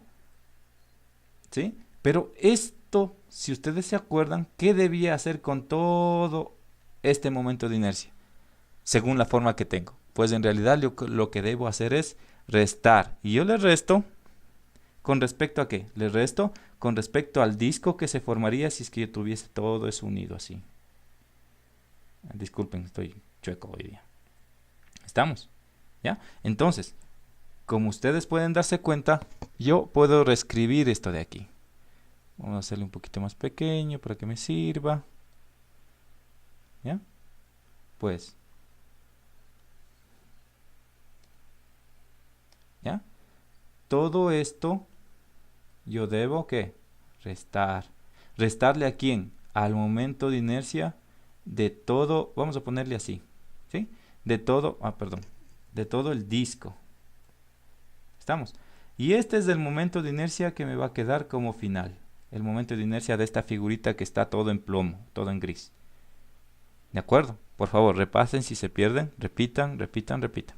Speaker 1: ¿Sí? Pero esto, si ustedes se acuerdan, ¿qué debía hacer con todo este momento de inercia? Según la forma que tengo. Pues en realidad lo que debo hacer es restar. Y yo le resto, ¿con respecto a qué? Le resto con respecto al disco que se formaría si es que yo tuviese todo eso unido así. Disculpen, estoy chueco hoy día. ¿Estamos? ¿Ya? Entonces, como ustedes pueden darse cuenta, yo puedo reescribir esto de aquí. Vamos a hacerlo un poquito más pequeño para que me sirva. ¿Ya? Pues. ¿Ya? Todo esto yo debo ¿qué? Restar. ¿Restarle a quién? Al momento de inercia de todo, vamos a ponerle así, ¿sí? De todo, perdón, de todo el disco. ¿Estamos? Y este es el momento de inercia que me va a quedar como final. El momento de inercia de esta figurita que está todo en plomo, todo en gris. ¿De acuerdo? Por favor, repasen si se pierden, repitan, repitan, repitan.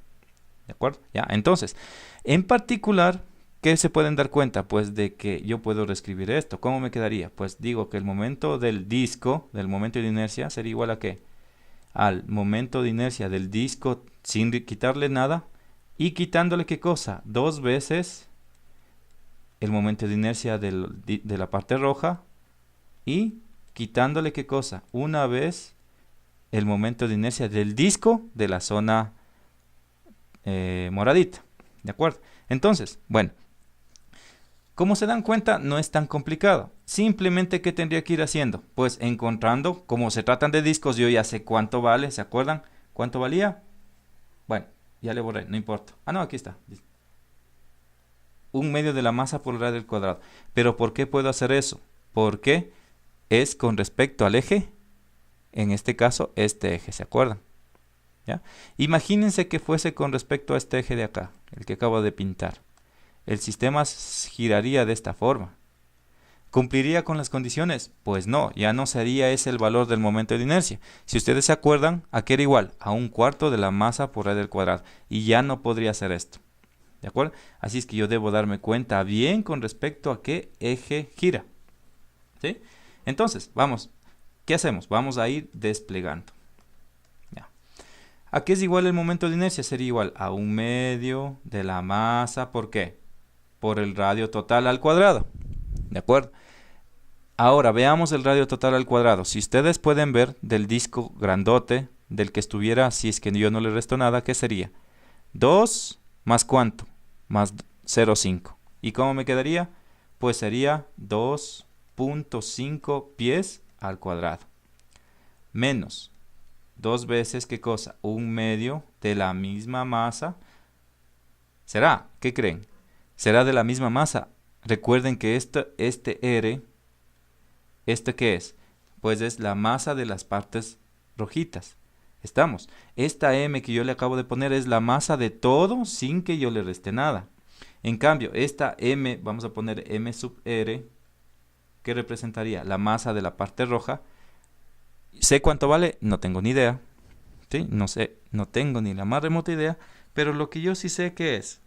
Speaker 1: ¿De acuerdo? Ya, entonces, en particular, ¿qué se pueden dar cuenta? Pues de que yo puedo reescribir esto. ¿Cómo me quedaría? Pues digo que el momento del disco, del momento de inercia, sería igual a ¿qué? Al momento de inercia del disco sin quitarle nada y quitándole ¿qué cosa? Dos veces el momento de inercia de la parte roja y quitándole ¿qué cosa? Una vez el momento de inercia del disco de la zona moradita. ¿De acuerdo? Entonces, bueno, como se dan cuenta, no es tan complicado. Simplemente, ¿qué tendría que ir haciendo? Pues encontrando, como se tratan de discos, yo ya sé cuánto vale, ¿se acuerdan? ¿Cuánto valía? Bueno, ya le borré, no importa. No, aquí está. Un medio de la masa por el radio al cuadrado. ¿Pero por qué puedo hacer eso? ¿Por qué? es con respecto al eje, en este caso, este eje, ¿se acuerdan? ¿Ya? Imagínense que fuese con respecto a este eje de acá, el que acabo de pintar. El sistema giraría de esta forma. ¿Cumpliría con las condiciones? Pues no, ya no sería ese el valor del momento de inercia. Si ustedes se acuerdan, ¿a qué era igual? A 1/4 de la masa por radio al cuadrado. Y ya no podría hacer esto. ¿De acuerdo? Así es que yo debo darme cuenta bien con respecto a qué eje gira. ¿Sí? Entonces, vamos. ¿Qué hacemos? Vamos a ir desplegando. Ya. ¿A qué es igual el momento de inercia? Sería igual a 1/2 de la masa. ¿Por qué? Por el radio total al cuadrado. ¿De acuerdo? Ahora veamos el radio total al cuadrado. Si ustedes pueden ver del disco grandote, del que estuviera, si es que yo no le resto nada, ¿qué sería? 2 más ¿cuánto? Más 0,5. ¿Y cómo me quedaría? Pues sería 2.5 pies al cuadrado. Menos 2 veces, ¿qué cosa? 1/2 de la misma masa. ¿Será? ¿Qué creen? ¿Será de la misma masa? Recuerden que este R, ¿esto qué es? Pues es la masa de las partes rojitas. ¿Estamos? Esta M que yo le acabo de poner es la masa de todo sin que yo le reste nada. En cambio, esta M, vamos a poner M sub R, ¿qué representaría? La masa de la parte roja. ¿Sé cuánto vale? No tengo ni idea. ¿Sí? No sé, no tengo ni la más remota idea. Pero lo que yo sí sé que es.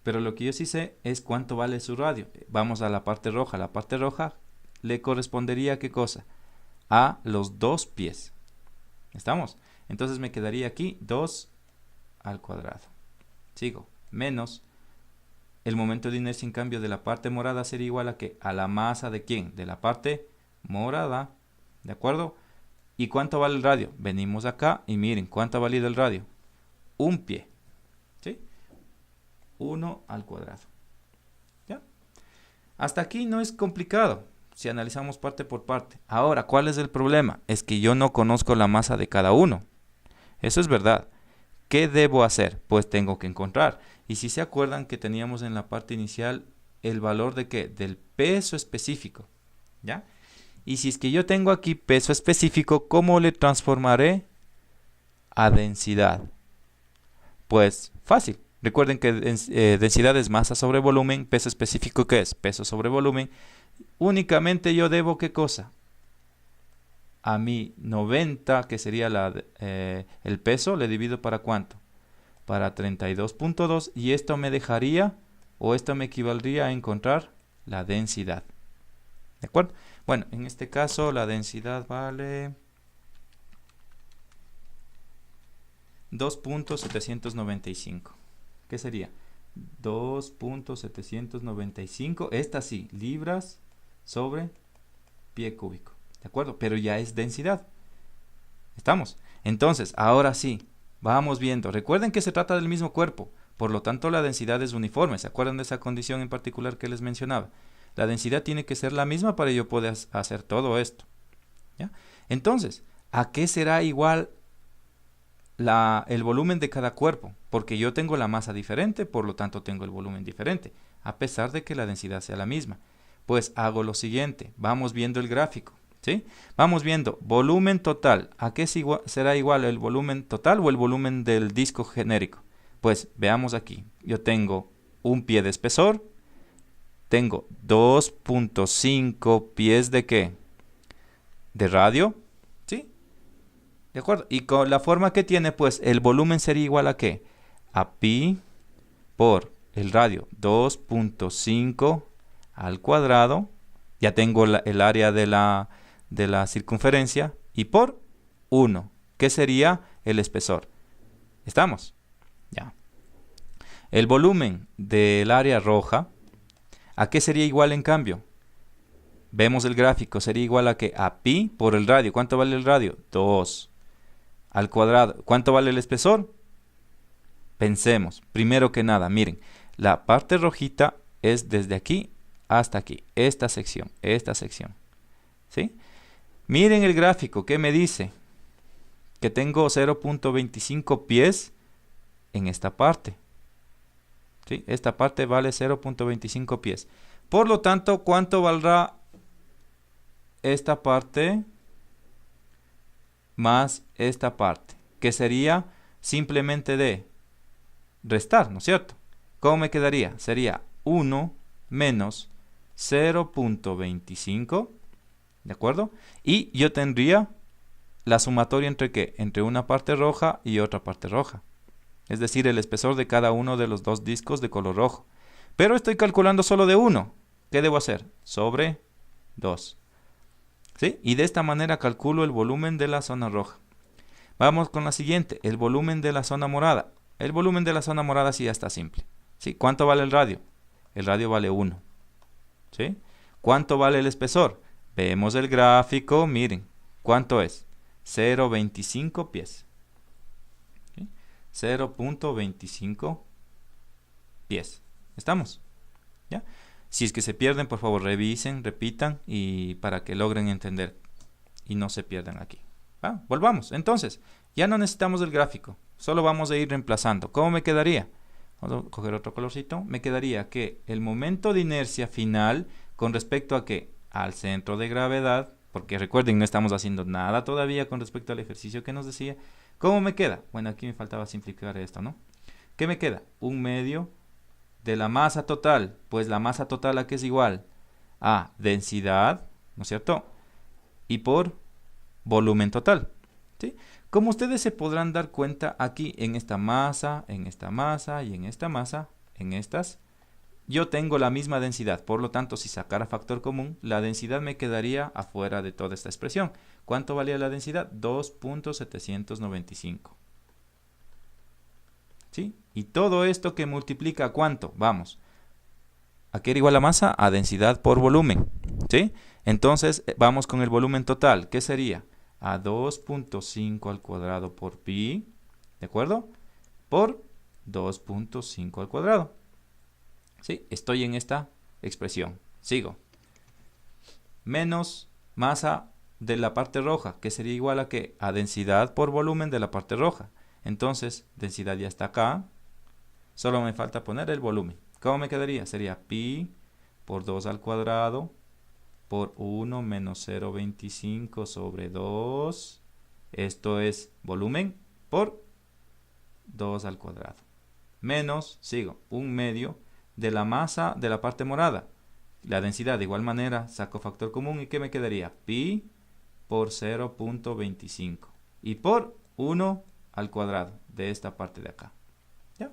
Speaker 1: Pero lo que yo sí sé es cuánto vale su radio. Vamos a la parte roja. La parte roja le correspondería a ¿qué cosa? A los 2 pies. ¿Estamos? Entonces me quedaría aquí 2 al cuadrado. Sigo. Menos el momento de inercia en cambio de la parte morada sería igual a ¿qué? A la masa de ¿quién? De la parte morada. ¿De acuerdo? ¿Y cuánto vale el radio? Venimos acá y miren, ¿cuánto ha valido el radio? 1 pie. ¿Sí? 1 al cuadrado. ¿Ya? Hasta aquí no es complicado si analizamos parte por parte. Ahora, ¿cuál es el problema? Es que yo no conozco la masa de cada uno. Eso es verdad. ¿Qué debo hacer? Pues tengo que encontrar. Y si se acuerdan que teníamos en la parte inicial el valor de ¿qué? Del peso específico. ¿Ya? Y si es que yo tengo aquí peso específico, ¿cómo le transformaré a densidad? Pues fácil. Recuerden que densidad es masa sobre volumen, peso específico ¿qué es? Peso sobre volumen. Únicamente yo debo ¿qué cosa? A mi 90, que sería el peso, le divido para ¿cuánto? Para 32.2 y esto me dejaría, o esto me equivaldría a encontrar la densidad. ¿De acuerdo? Bueno, en este caso la densidad vale 2.795. ¿Qué sería? 2.795, esta sí, libras sobre pie cúbico. ¿De acuerdo? Pero ya es densidad. ¿Estamos? Entonces, ahora sí, vamos viendo. Recuerden que se trata del mismo cuerpo, por lo tanto la densidad es uniforme. ¿Se acuerdan de esa condición en particular que les mencionaba? La densidad tiene que ser la misma para yo poder hacer todo esto. ¿Ya? Entonces, ¿a qué será igual el volumen de cada cuerpo? Porque yo tengo la masa diferente, por lo tanto tengo el volumen diferente, a pesar de que la densidad sea la misma. Pues hago lo siguiente, vamos viendo el gráfico, ¿sí? Vamos viendo volumen total. ¿A qué será igual el volumen total o el volumen del disco genérico? Pues veamos aquí, yo tengo 1 pie de espesor, tengo 2.5 pies de ¿qué? De radio, ¿sí? ¿De acuerdo? Y con la forma que tiene, pues el volumen sería igual a ¿qué? A pi por el radio 2.5 al cuadrado. Ya tengo el área de la circunferencia. Y por 1, que sería el espesor. ¿Estamos? Ya. El volumen del área roja, ¿a qué sería igual en cambio? Vemos el gráfico, sería igual a ¿qué? A pi por el radio. ¿Cuánto vale el radio? 2 al cuadrado. ¿Cuánto vale el espesor? Pensemos, primero que nada, miren, la parte rojita es desde aquí hasta aquí, esta sección, ¿sí? Miren el gráfico, ¿qué me dice? Que tengo 0.25 pies en esta parte, ¿sí? Esta parte vale 0.25 pies. Por lo tanto, ¿cuánto valdrá esta parte más esta parte? Que sería simplemente de restar, ¿no es cierto? ¿Cómo me quedaría? Sería 1 menos 0.25, ¿de acuerdo? Y yo tendría la sumatoria entre ¿qué? Entre una parte roja y otra parte roja. Es decir, el espesor de cada uno de los dos discos de color rojo. Pero estoy calculando solo de uno. ¿Qué debo hacer? Sobre 2. ¿Sí? Y de esta manera calculo el volumen de la zona roja. Vamos con la siguiente, el volumen de la zona morada. El volumen de la zona morada sí ya está simple. ¿Sí? ¿Cuánto vale el radio? El radio vale 1. ¿Sí? ¿Cuánto vale el espesor? Vemos el gráfico, miren. ¿Cuánto es? 0.25 pies. ¿Sí? 0.25 pies. ¿Estamos? ¿Ya? Si es que se pierden, por favor revisen, repitan y para que logren entender y no se pierdan aquí. ¿Va? Volvamos. Entonces, ya no necesitamos el gráfico. Solo vamos a ir reemplazando. ¿Cómo me quedaría? Vamos a coger otro colorcito. Me quedaría que el momento de inercia final con respecto a ¿qué? Al centro de gravedad, porque recuerden, no estamos haciendo nada todavía con respecto al ejercicio que nos decía. ¿Cómo me queda? Bueno, aquí me faltaba simplificar esto, ¿no? ¿Qué me queda? 1/2 de la masa total. Pues la masa total ¿a qué es igual? A densidad, ¿no es cierto? Y por volumen total. ¿Sí? Como ustedes se podrán dar cuenta aquí en esta masa y en esta masa, en estas, yo tengo la misma densidad. Por lo tanto, si sacara factor común, la densidad me quedaría afuera de toda esta expresión. ¿Cuánto valía la densidad? 2.795. ¿Sí? Y todo esto que multiplica ¿cuánto? Vamos. ¿A qué era igual la masa? A densidad por volumen. ¿Sí? Entonces, vamos con el volumen total. ¿Qué sería? A 2.5 al cuadrado por pi, ¿de acuerdo? Por 2.5 al cuadrado. ¿Sí? Estoy en esta expresión. Sigo. Menos masa de la parte roja, que sería igual a ¿qué? A densidad por volumen de la parte roja. Entonces, densidad ya está acá. Solo me falta poner el volumen. ¿Cómo me quedaría? Sería pi por 2 al cuadrado por 1 menos 0.25 sobre 2. Esto es volumen por 2 al cuadrado. Menos, sigo, 1/2 de la masa de la parte morada. La densidad de igual manera, saco factor común y ¿qué me quedaría? Pi por 0.25 y por 1 al cuadrado de esta parte de acá. ¿Ya?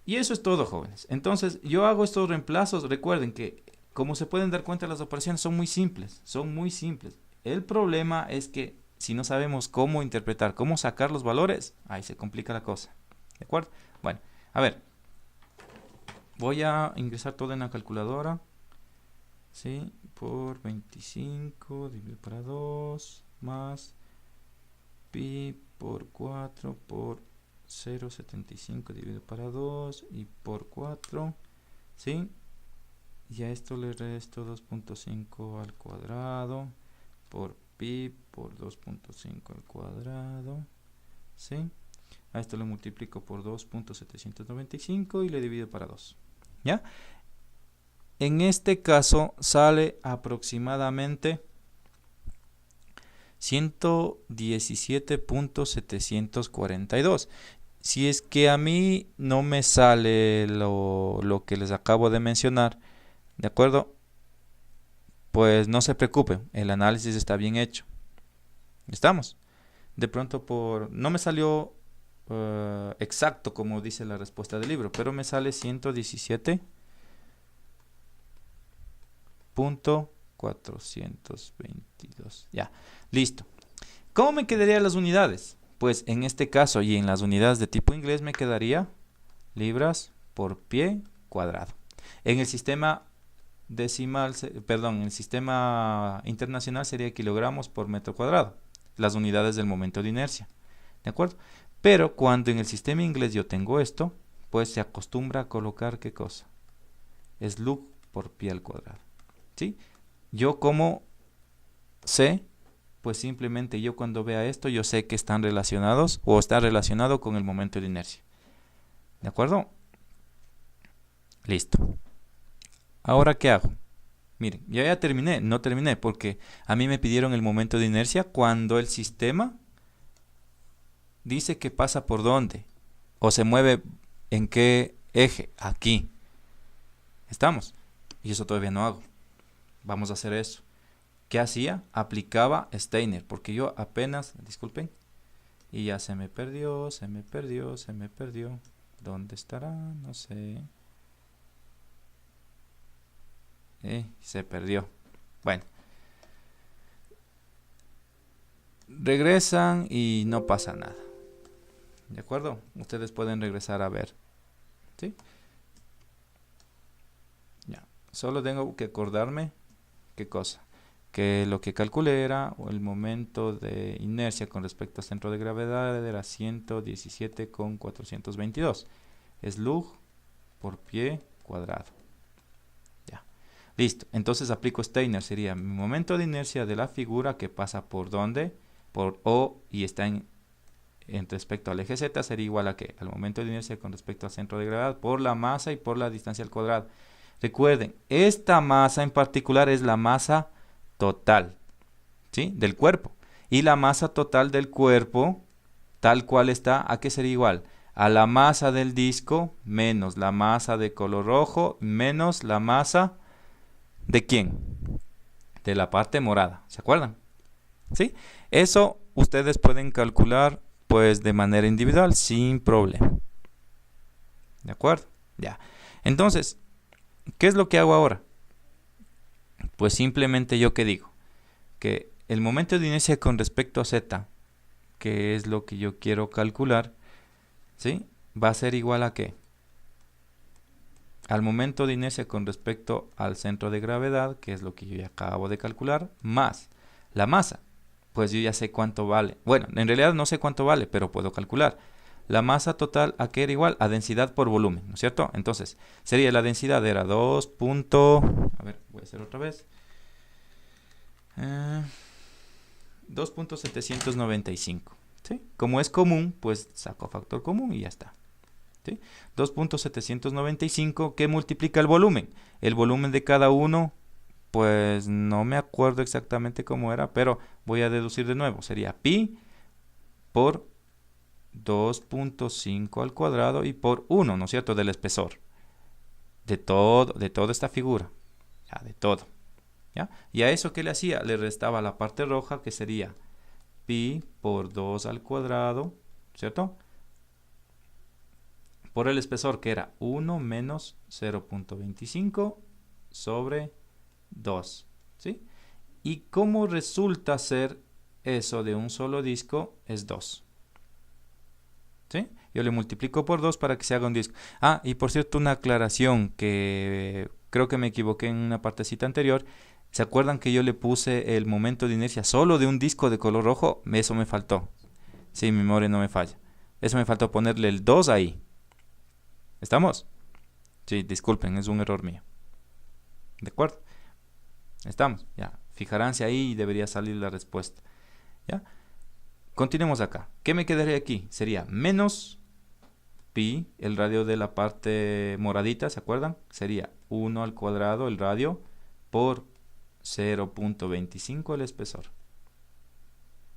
Speaker 1: Y eso es todo, jóvenes. Entonces, yo hago estos reemplazos. Recuerden que, como se pueden dar cuenta, las operaciones son muy simples. Son muy simples. El problema es que si no sabemos cómo interpretar, cómo sacar los valores, ahí se complica la cosa. ¿De acuerdo? Bueno, a ver. Voy a ingresar todo en la calculadora. ¿Sí? Por 25 dividido para 2 más pi por 4 por 0.75 dividido para 2 y por 4. ¿Sí? Y a esto le resto 2.5 al cuadrado por pi por 2.5 al cuadrado. ¿Sí? A esto lo multiplico por 2.795 y le divido para 2. ¿Ya? En este caso sale aproximadamente 117.742. Si es que a mí no me sale lo que les acabo de mencionar, ¿de acuerdo? Pues no se preocupen, el análisis está bien hecho. ¿Estamos? De pronto no me salió exacto como dice la respuesta del libro, pero me sale 117.422. Ya, listo. ¿Cómo me quedarían las unidades? Pues en este caso y en las unidades de tipo inglés me quedaría libras por pie cuadrado. En el sistema decimal, perdón, en el sistema internacional sería kilogramos por metro cuadrado, las unidades del momento de inercia. ¿De acuerdo? Pero cuando en el sistema inglés yo tengo esto, pues se acostumbra a colocar ¿qué cosa? Slug por pi al cuadrado. ¿Sí? Yo como sé, pues simplemente yo cuando vea esto, yo sé que están relacionados o está relacionado con el momento de inercia. ¿De acuerdo? Listo. ¿Ahora qué hago? Miren, ya terminé, no terminé porque a mí me pidieron el momento de inercia cuando el sistema dice que pasa por dónde o se mueve en qué eje, aquí. ¿Estamos? Y eso todavía no hago. Vamos a hacer eso. ¿Qué hacía? Aplicaba Steiner, porque yo apenas, disculpen, y ya se me perdió. ¿Dónde estará? No sé. Se perdió. Bueno. Regresan y no pasa nada. ¿De acuerdo? Ustedes pueden regresar a ver. ¿Sí? Ya. Solo tengo que acordarme qué cosa. Que lo que calculé era el momento de inercia con respecto al centro de gravedad era 117,422. Slug por pie cuadrado. Ya. Listo. Entonces aplico Steiner. Sería mi momento de inercia de la figura que pasa por donde, por O y está en respecto al eje Z sería igual a ¿qué? Al momento de inercia con respecto al centro de gravedad por la masa y por la distancia al cuadrado. Recuerden, esta masa en particular es la masa total, ¿sí? Del cuerpo. Y la masa total del cuerpo, tal cual está, ¿a qué sería igual? A la masa del disco menos la masa de color rojo menos la masa ¿de quién? De la parte morada, ¿se acuerdan? ¿Sí? Eso ustedes pueden calcular pues de manera individual sin problema. ¿De acuerdo? Ya. Entonces, ¿qué es lo que hago ahora? Pues simplemente yo que digo que el momento de inercia con respecto a Z, que es lo que yo quiero calcular, ¿sí? Va a ser igual a ¿qué? Al momento de inercia con respecto al centro de gravedad, que es lo que yo ya acabo de calcular, más la masa. Pues yo ya sé cuánto vale. Bueno, en realidad no sé cuánto vale, pero puedo calcular. La masa total, ¿a qué era igual? A densidad por volumen, ¿no es cierto? Entonces, sería la densidad era 2. A ver, voy a hacer otra vez. 2.795. ¿Sí? Como es común, pues saco factor común y ya está. ¿Sí? 2.795 que multiplica el volumen. El volumen de cada uno, pues no me acuerdo exactamente cómo era, pero voy a deducir de nuevo. Sería pi por 2.5 al cuadrado y por 1, ¿no es cierto? Del espesor. De toda esta figura. Ya, de todo. ¿Ya? Y a eso, ¿qué le hacía? Le restaba la parte roja, que sería pi por 2 al cuadrado, ¿cierto? Por el espesor, que era 1 menos 0.25 sobre 2, ¿sí? Y como resulta ser eso de un solo disco, es 2. ¿Sí? Yo le multiplico por 2 para que se haga un disco. Ah, y por cierto, una aclaración que creo que me equivoqué en una partecita anterior. ¿Se acuerdan que yo le puse el momento de inercia solo de un disco de color rojo? Eso me faltó. Sí, mi memoria no me falla. Eso me faltó ponerle el 2 ahí. ¿Estamos? Sí, disculpen, es un error mío. ¿De acuerdo? Estamos, ya. Fijaránse ahí y debería salir la respuesta. ¿Ya? Continuemos acá. ¿Qué me quedaría aquí? Sería menos pi, el radio de la parte moradita, ¿se acuerdan? Sería 1 al cuadrado, el radio, por 0.25 el espesor.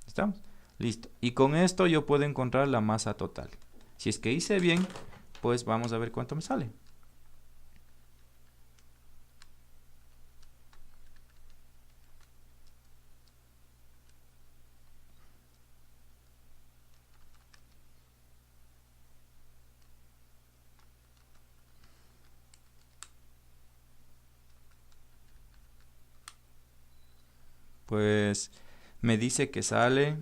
Speaker 1: ¿Estamos? Listo. Y con esto yo puedo encontrar la masa total. Si es que hice bien, pues vamos a ver cuánto me sale. Pues me dice que sale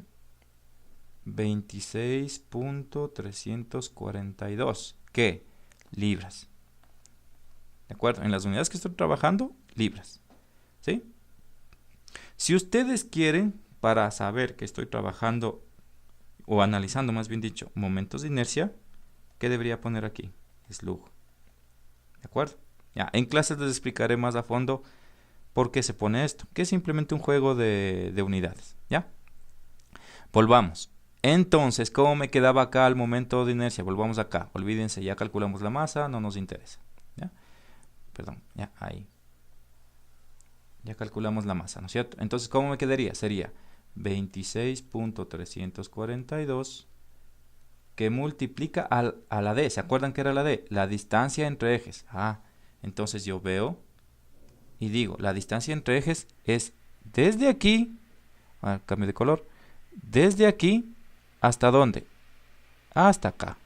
Speaker 1: 26.342. ¿Qué? Libras. ¿De acuerdo? En las unidades que estoy trabajando, libras. ¿Sí? Si ustedes quieren, para saber que estoy trabajando, o analizando más bien dicho, momentos de inercia, ¿qué debería poner aquí? Slug. ¿De acuerdo? Ya, en clases les explicaré más a fondo por qué se pone esto, que es simplemente un juego de unidades. ¿Ya? Volvamos. Entonces, ¿cómo me quedaba acá al momento de inercia? Volvamos acá. Olvídense, ya calculamos la masa, no nos interesa. ¿Ya? Perdón, ya, ahí. Ya calculamos la masa, ¿no es cierto? Entonces, ¿cómo me quedaría? Sería 26.342 que multiplica a la D. ¿Se acuerdan que era la D? La distancia entre ejes. Entonces yo veo y digo, la distancia entre ejes es desde aquí, cambio de color, desde aquí hasta ¿dónde? Hasta acá.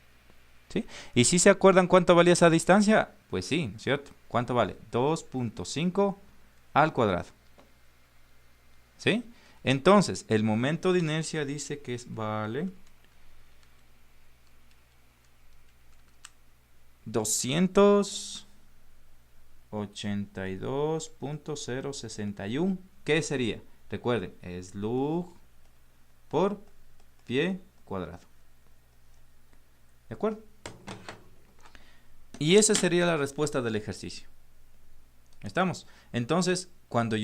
Speaker 1: ¿Sí? Y si se acuerdan cuánto valía esa distancia, pues sí, ¿no es cierto? ¿Cuánto vale? 2.5 al cuadrado. ¿Sí? Entonces, el momento de inercia dice que vale 282.061. ¿Qué sería? Recuerden, es log por pie cuadrado. ¿De acuerdo? Y esa sería la respuesta del ejercicio. ¿Estamos? Entonces, cuando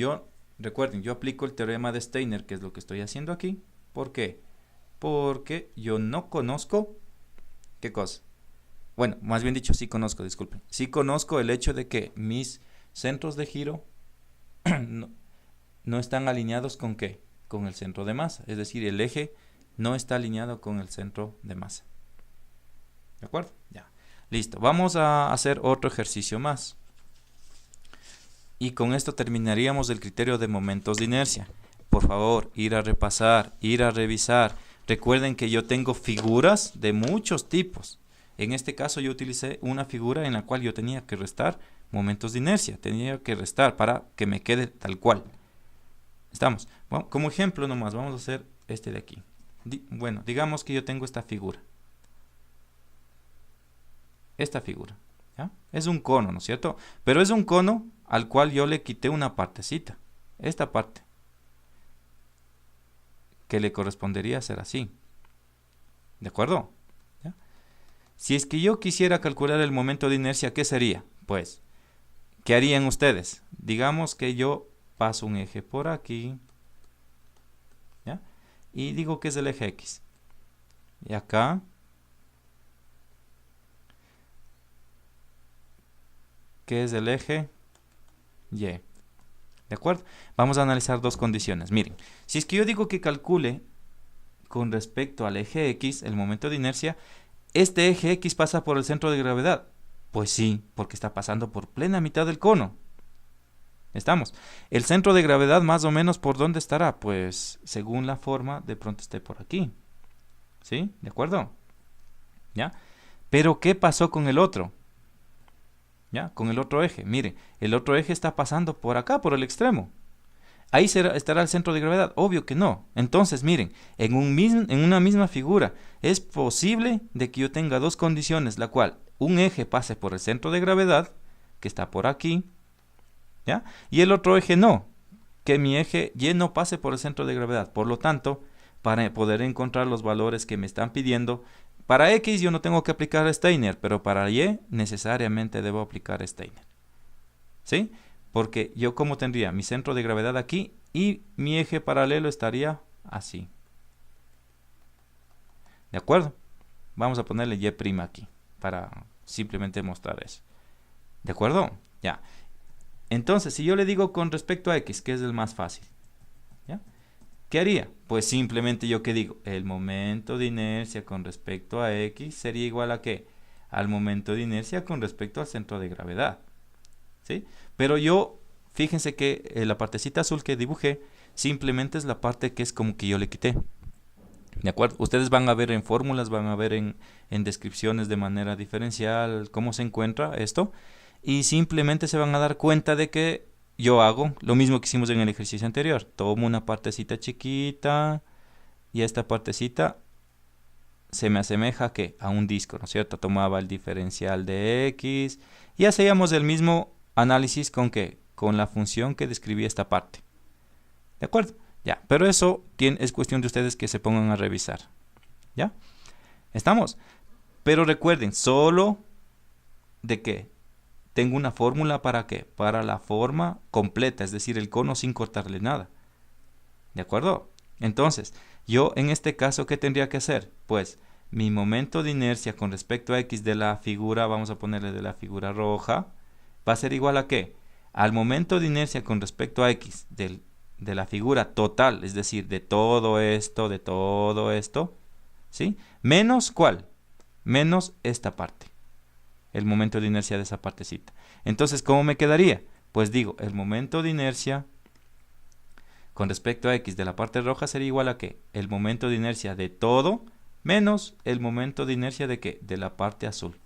Speaker 1: recuerden, yo aplico el teorema de Steiner, que es lo que estoy haciendo aquí. ¿Por qué? Porque yo no conozco, ¿qué cosa? Bueno, más bien dicho, sí conozco, disculpen. Sí conozco el hecho de que mis centros de giro no están alineados ¿con qué? Con el centro de masa. Es decir, el eje no está alineado con el centro de masa. ¿De acuerdo? Ya. Listo. Vamos a hacer otro ejercicio más. Y con esto terminaríamos el criterio de momentos de inercia. Por favor, ir a repasar, ir a revisar. Recuerden que yo tengo figuras de muchos tipos. En este caso yo utilicé una figura en la cual yo tenía que restar momentos de inercia. Tenía que restar para que me quede tal cual. ¿Estamos? Bueno, como ejemplo nomás, vamos a hacer este de aquí. Bueno, digamos que yo tengo esta figura. Esta figura. ¿Ya? Es un cono, ¿no es cierto? Pero es un cono al cual yo le quité una partecita. Esta parte. Que le correspondería ser así. ¿De acuerdo? ¿Ya? Si es que yo quisiera calcular el momento de inercia, ¿qué sería? Pues, ¿qué harían ustedes? Digamos que yo paso un eje por aquí. ¿Ya? Y digo que es el eje X. Y acá. Que es el eje Y. ¿De acuerdo? Vamos a analizar dos condiciones. Miren, si es que yo digo que calcule con respecto al eje X, el momento de inercia, ¿este eje X pasa por el centro de gravedad? Pues sí, porque está pasando por plena mitad del cono. ¿Estamos? El centro de gravedad más o menos ¿por dónde estará? Pues según la forma, de pronto esté por aquí. ¿Sí? ¿De acuerdo? ¿Ya? Pero ¿qué pasó con el otro? ¿Ya? Con el otro eje. Mire, el otro eje está pasando por acá, por el extremo. ¿Ahí estará el centro de gravedad? Obvio que no. Entonces, miren, en una misma figura es posible de que yo tenga dos condiciones, la cual un eje pase por el centro de gravedad, que está por aquí, ¿ya? Y el otro eje no, que mi eje Y no pase por el centro de gravedad. Por lo tanto, para poder encontrar los valores que me están pidiendo, para X yo no tengo que aplicar Steiner, pero para Y necesariamente debo aplicar Steiner. ¿Sí? Porque yo como tendría mi centro de gravedad aquí y mi eje paralelo estaría así. ¿De acuerdo? Vamos a ponerle Y' aquí para simplemente mostrar eso. ¿De acuerdo? Ya. Entonces, si yo le digo con respecto a X, que es el más fácil, ¿ya? ¿Qué haría? Pues simplemente yo que digo, el momento de inercia con respecto a X sería igual a ¿qué? Al momento de inercia con respecto al centro de gravedad. ¿Sí? Pero yo, fíjense que la partecita azul que dibujé, simplemente es la parte que es como que yo le quité. ¿De acuerdo? Ustedes van a ver en fórmulas, van a ver en descripciones de manera diferencial cómo se encuentra esto. Y simplemente se van a dar cuenta de que yo hago lo mismo que hicimos en el ejercicio anterior. Tomo una partecita chiquita y esta partecita se me asemeja ¿a qué? A un disco, ¿no es cierto? Tomaba el diferencial de X y hacíamos el mismo análisis con ¿qué? Con la función que describía esta parte. ¿De acuerdo? Ya, pero eso es cuestión de ustedes que se pongan a revisar. ¿Ya? ¿Estamos? Pero recuerden, solo de que tengo una fórmula para ¿qué? Para la forma completa, es decir, el cono sin cortarle nada. ¿De acuerdo? Entonces, yo en este caso, ¿qué tendría que hacer? Pues, mi momento de inercia con respecto a X de la figura, vamos a ponerle de la figura roja, va a ser igual a ¿qué? al momento de inercia con respecto a X de la figura total, es decir, de todo esto, ¿sí? Menos ¿cuál? Menos esta parte, el momento de inercia de esa partecita. Entonces, ¿cómo me quedaría? Pues digo, el momento de inercia con respecto a X de la parte roja sería igual a ¿qué? El momento de inercia de todo menos el momento de inercia de ¿qué? De la parte azul.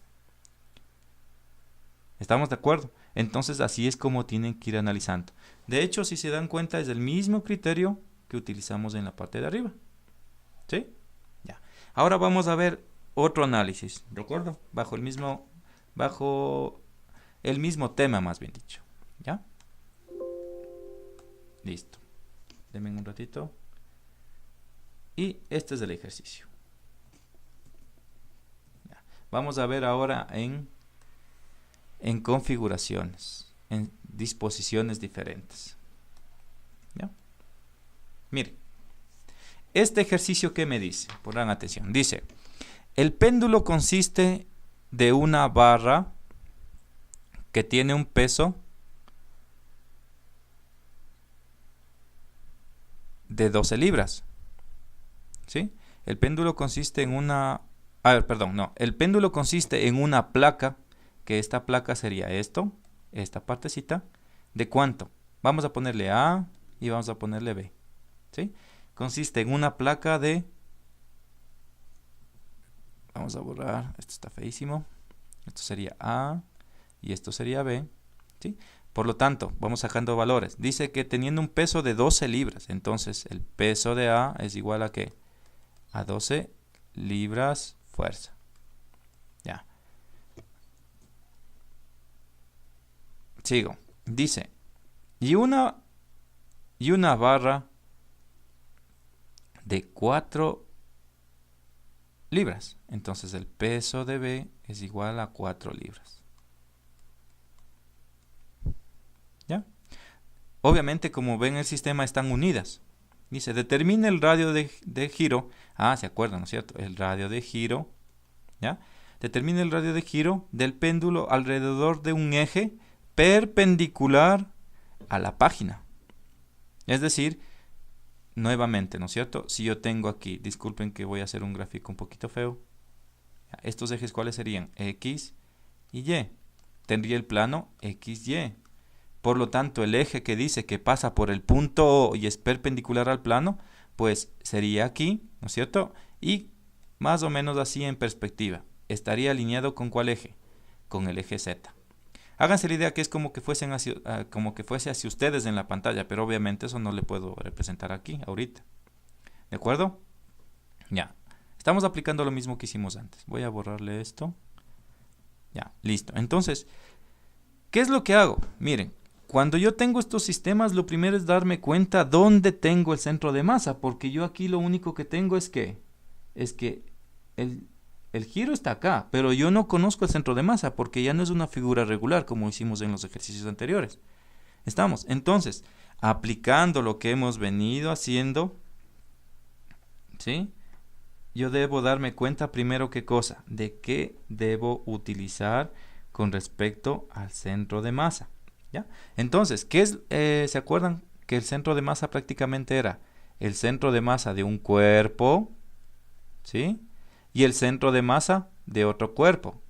Speaker 1: ¿Estamos de acuerdo? Entonces así es como tienen que ir analizando. De hecho, si se dan cuenta, es el mismo criterio que utilizamos en la parte de arriba. ¿Sí? Ya. Ahora vamos a ver otro análisis, ¿de acuerdo? Bajo el mismo tema, más bien dicho. ¿Ya? Listo. Denme un ratito. Y este es el ejercicio. Ya. Vamos a ver ahora en configuraciones, en disposiciones diferentes. ¿Ya? Miren, este ejercicio que me dice, pongan atención, dice, el péndulo consiste de una barra que tiene un peso de 12 libras. ¿Sí? El péndulo consiste en una... el péndulo consiste en una placa, que esta placa sería esta partecita, ¿de cuánto? Vamos a ponerle A y vamos a ponerle B. ¿Sí? Consiste en una placa de... Vamos a borrar, esto está feísimo. Esto sería A y esto sería B. ¿Sí? Por lo tanto, vamos sacando valores. Dice que teniendo un peso de 12 libras, entonces el peso de A es igual a ¿qué? A 12 libras fuerza. Ya. Sigo. Dice, y una barra de 4 libras. Entonces el peso de B es igual a 4 libras. ¿Ya? Obviamente, como ven, el sistema están unidas. Dice, determina el radio de giro. Ah, ¿se acuerdan, no es cierto? El radio de giro. ¿Ya? Determina el radio de giro del péndulo alrededor de un eje perpendicular a la página. Es decir, nuevamente, ¿no es cierto? Si yo tengo aquí, disculpen que voy a hacer un gráfico un poquito feo. Estos ejes, ¿cuáles serían? X y Y. Tendría el plano XY. Por lo tanto, el eje que dice que pasa por el punto O y es perpendicular al plano, pues sería aquí, ¿no es cierto? Y más o menos así en perspectiva. Estaría alineado ¿con cuál eje? Con el eje Z. Háganse la idea que es como que fuese hacia ustedes en la pantalla, pero obviamente eso no le puedo representar aquí, ahorita. ¿De acuerdo? Ya. Estamos aplicando lo mismo que hicimos antes. Voy a borrarle esto. Ya, listo. Entonces, ¿qué es lo que hago? Miren, cuando yo tengo estos sistemas, lo primero es darme cuenta dónde tengo el centro de masa, porque yo aquí lo único que tengo es que el giro está acá, pero yo no conozco el centro de masa porque ya no es una figura regular como hicimos en los ejercicios anteriores. ¿Estamos? Entonces, aplicando lo que hemos venido haciendo, ¿sí? Yo debo darme cuenta primero qué cosa, de qué debo utilizar con respecto al centro de masa. ¿Ya? Entonces, ¿qué es? ¿Se acuerdan que el centro de masa prácticamente era el centro de masa de un cuerpo? ¿Sí? Y el centro de masa de otro cuerpo.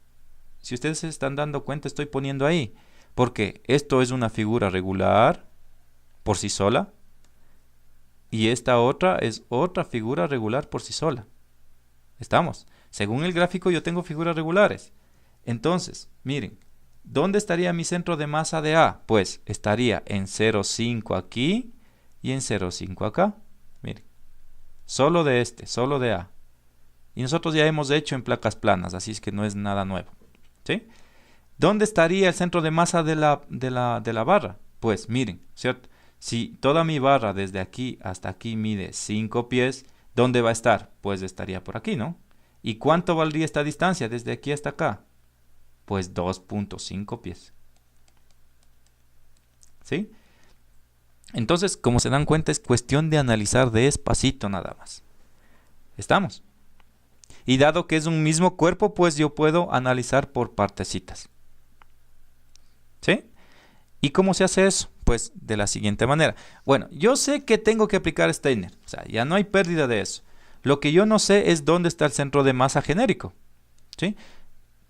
Speaker 1: Si ustedes se están dando cuenta, estoy poniendo ahí, porque esto es una figura regular por sí sola y esta otra es otra figura regular por sí sola. ¿Estamos? Según el gráfico yo tengo figuras regulares. Entonces, miren, ¿dónde estaría mi centro de masa de A? Pues estaría en 0,5 aquí y en 0,5 acá. Miren, solo de A. Y nosotros ya hemos hecho en placas planas, así es que no es nada nuevo. ¿Sí? ¿Dónde estaría el centro de masa de la barra? Pues miren, ¿cierto? Si toda mi barra desde aquí hasta aquí mide 5 pies, ¿dónde va a estar? Pues estaría por aquí, ¿no? ¿Y cuánto valdría esta distancia desde aquí hasta acá? Pues 2.5 pies. ¿Sí? Entonces, como se dan cuenta, es cuestión de analizar despacito nada más. ¿Estamos? Y dado que es un mismo cuerpo, pues yo puedo analizar por partecitas. ¿Sí? ¿Y cómo se hace eso? Pues de la siguiente manera. Bueno, yo sé que tengo que aplicar Steiner. O sea, ya no hay pérdida de eso. Lo que yo no sé es dónde está el centro de masa genérico. ¿Sí?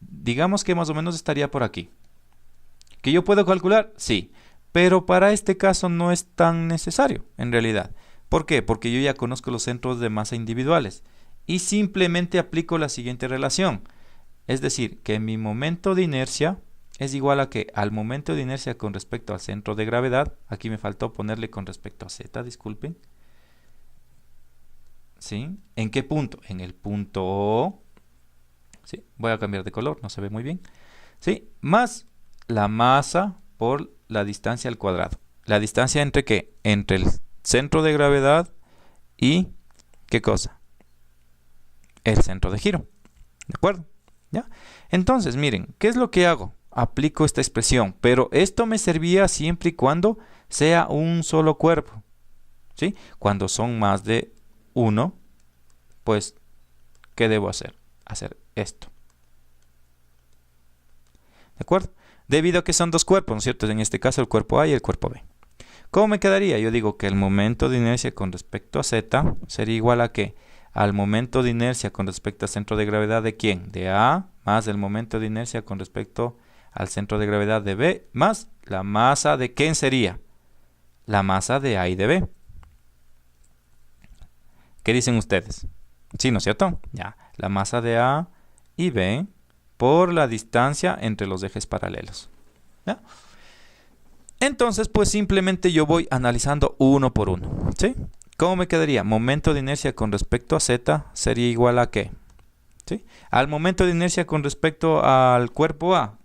Speaker 1: Digamos que más o menos estaría por aquí. ¿Que yo puedo calcular? Sí. Pero para este caso no es tan necesario, en realidad. ¿Por qué? Porque yo ya conozco los centros de masa individuales. Y simplemente aplico la siguiente relación. Es decir, que mi momento de inercia es igual a que al momento de inercia con respecto al centro de gravedad, aquí me faltó ponerle con respecto a z, disculpen. ¿Sí? ¿En qué punto? En el punto O. ¿Sí? Voy a cambiar de color, no se ve muy bien. ¿Sí? Más la masa por la distancia al cuadrado. ¿La distancia entre qué? Entre el centro de gravedad y ¿qué cosa? El centro de giro. ¿De acuerdo? ¿Ya? Entonces, miren, ¿qué es lo que hago? Aplico esta expresión, pero esto me servía siempre y cuando sea un solo cuerpo. ¿Sí? Cuando son más de uno, pues, ¿qué debo hacer? Hacer esto. ¿De acuerdo? Debido a que son dos cuerpos, ¿no es cierto? En este caso el cuerpo A y el cuerpo B. ¿Cómo me quedaría? Yo digo que el momento de inercia con respecto a Z sería igual a ¿qué? Al momento de inercia con respecto al centro de gravedad de ¿quién? De A, más el momento de inercia con respecto al centro de gravedad de B, más la masa de ¿quién sería? La masa de A y de B. ¿Qué dicen ustedes? Sí, ¿no es cierto? Ya, la masa de A y B por la distancia entre los ejes paralelos. ¿Ya? Entonces, pues simplemente yo voy analizando uno por uno. ¿Sí? ¿Cómo me quedaría? Momento de inercia con respecto a Z sería igual a ¿qué? ¿Sí? Al momento de inercia con respecto al cuerpo A.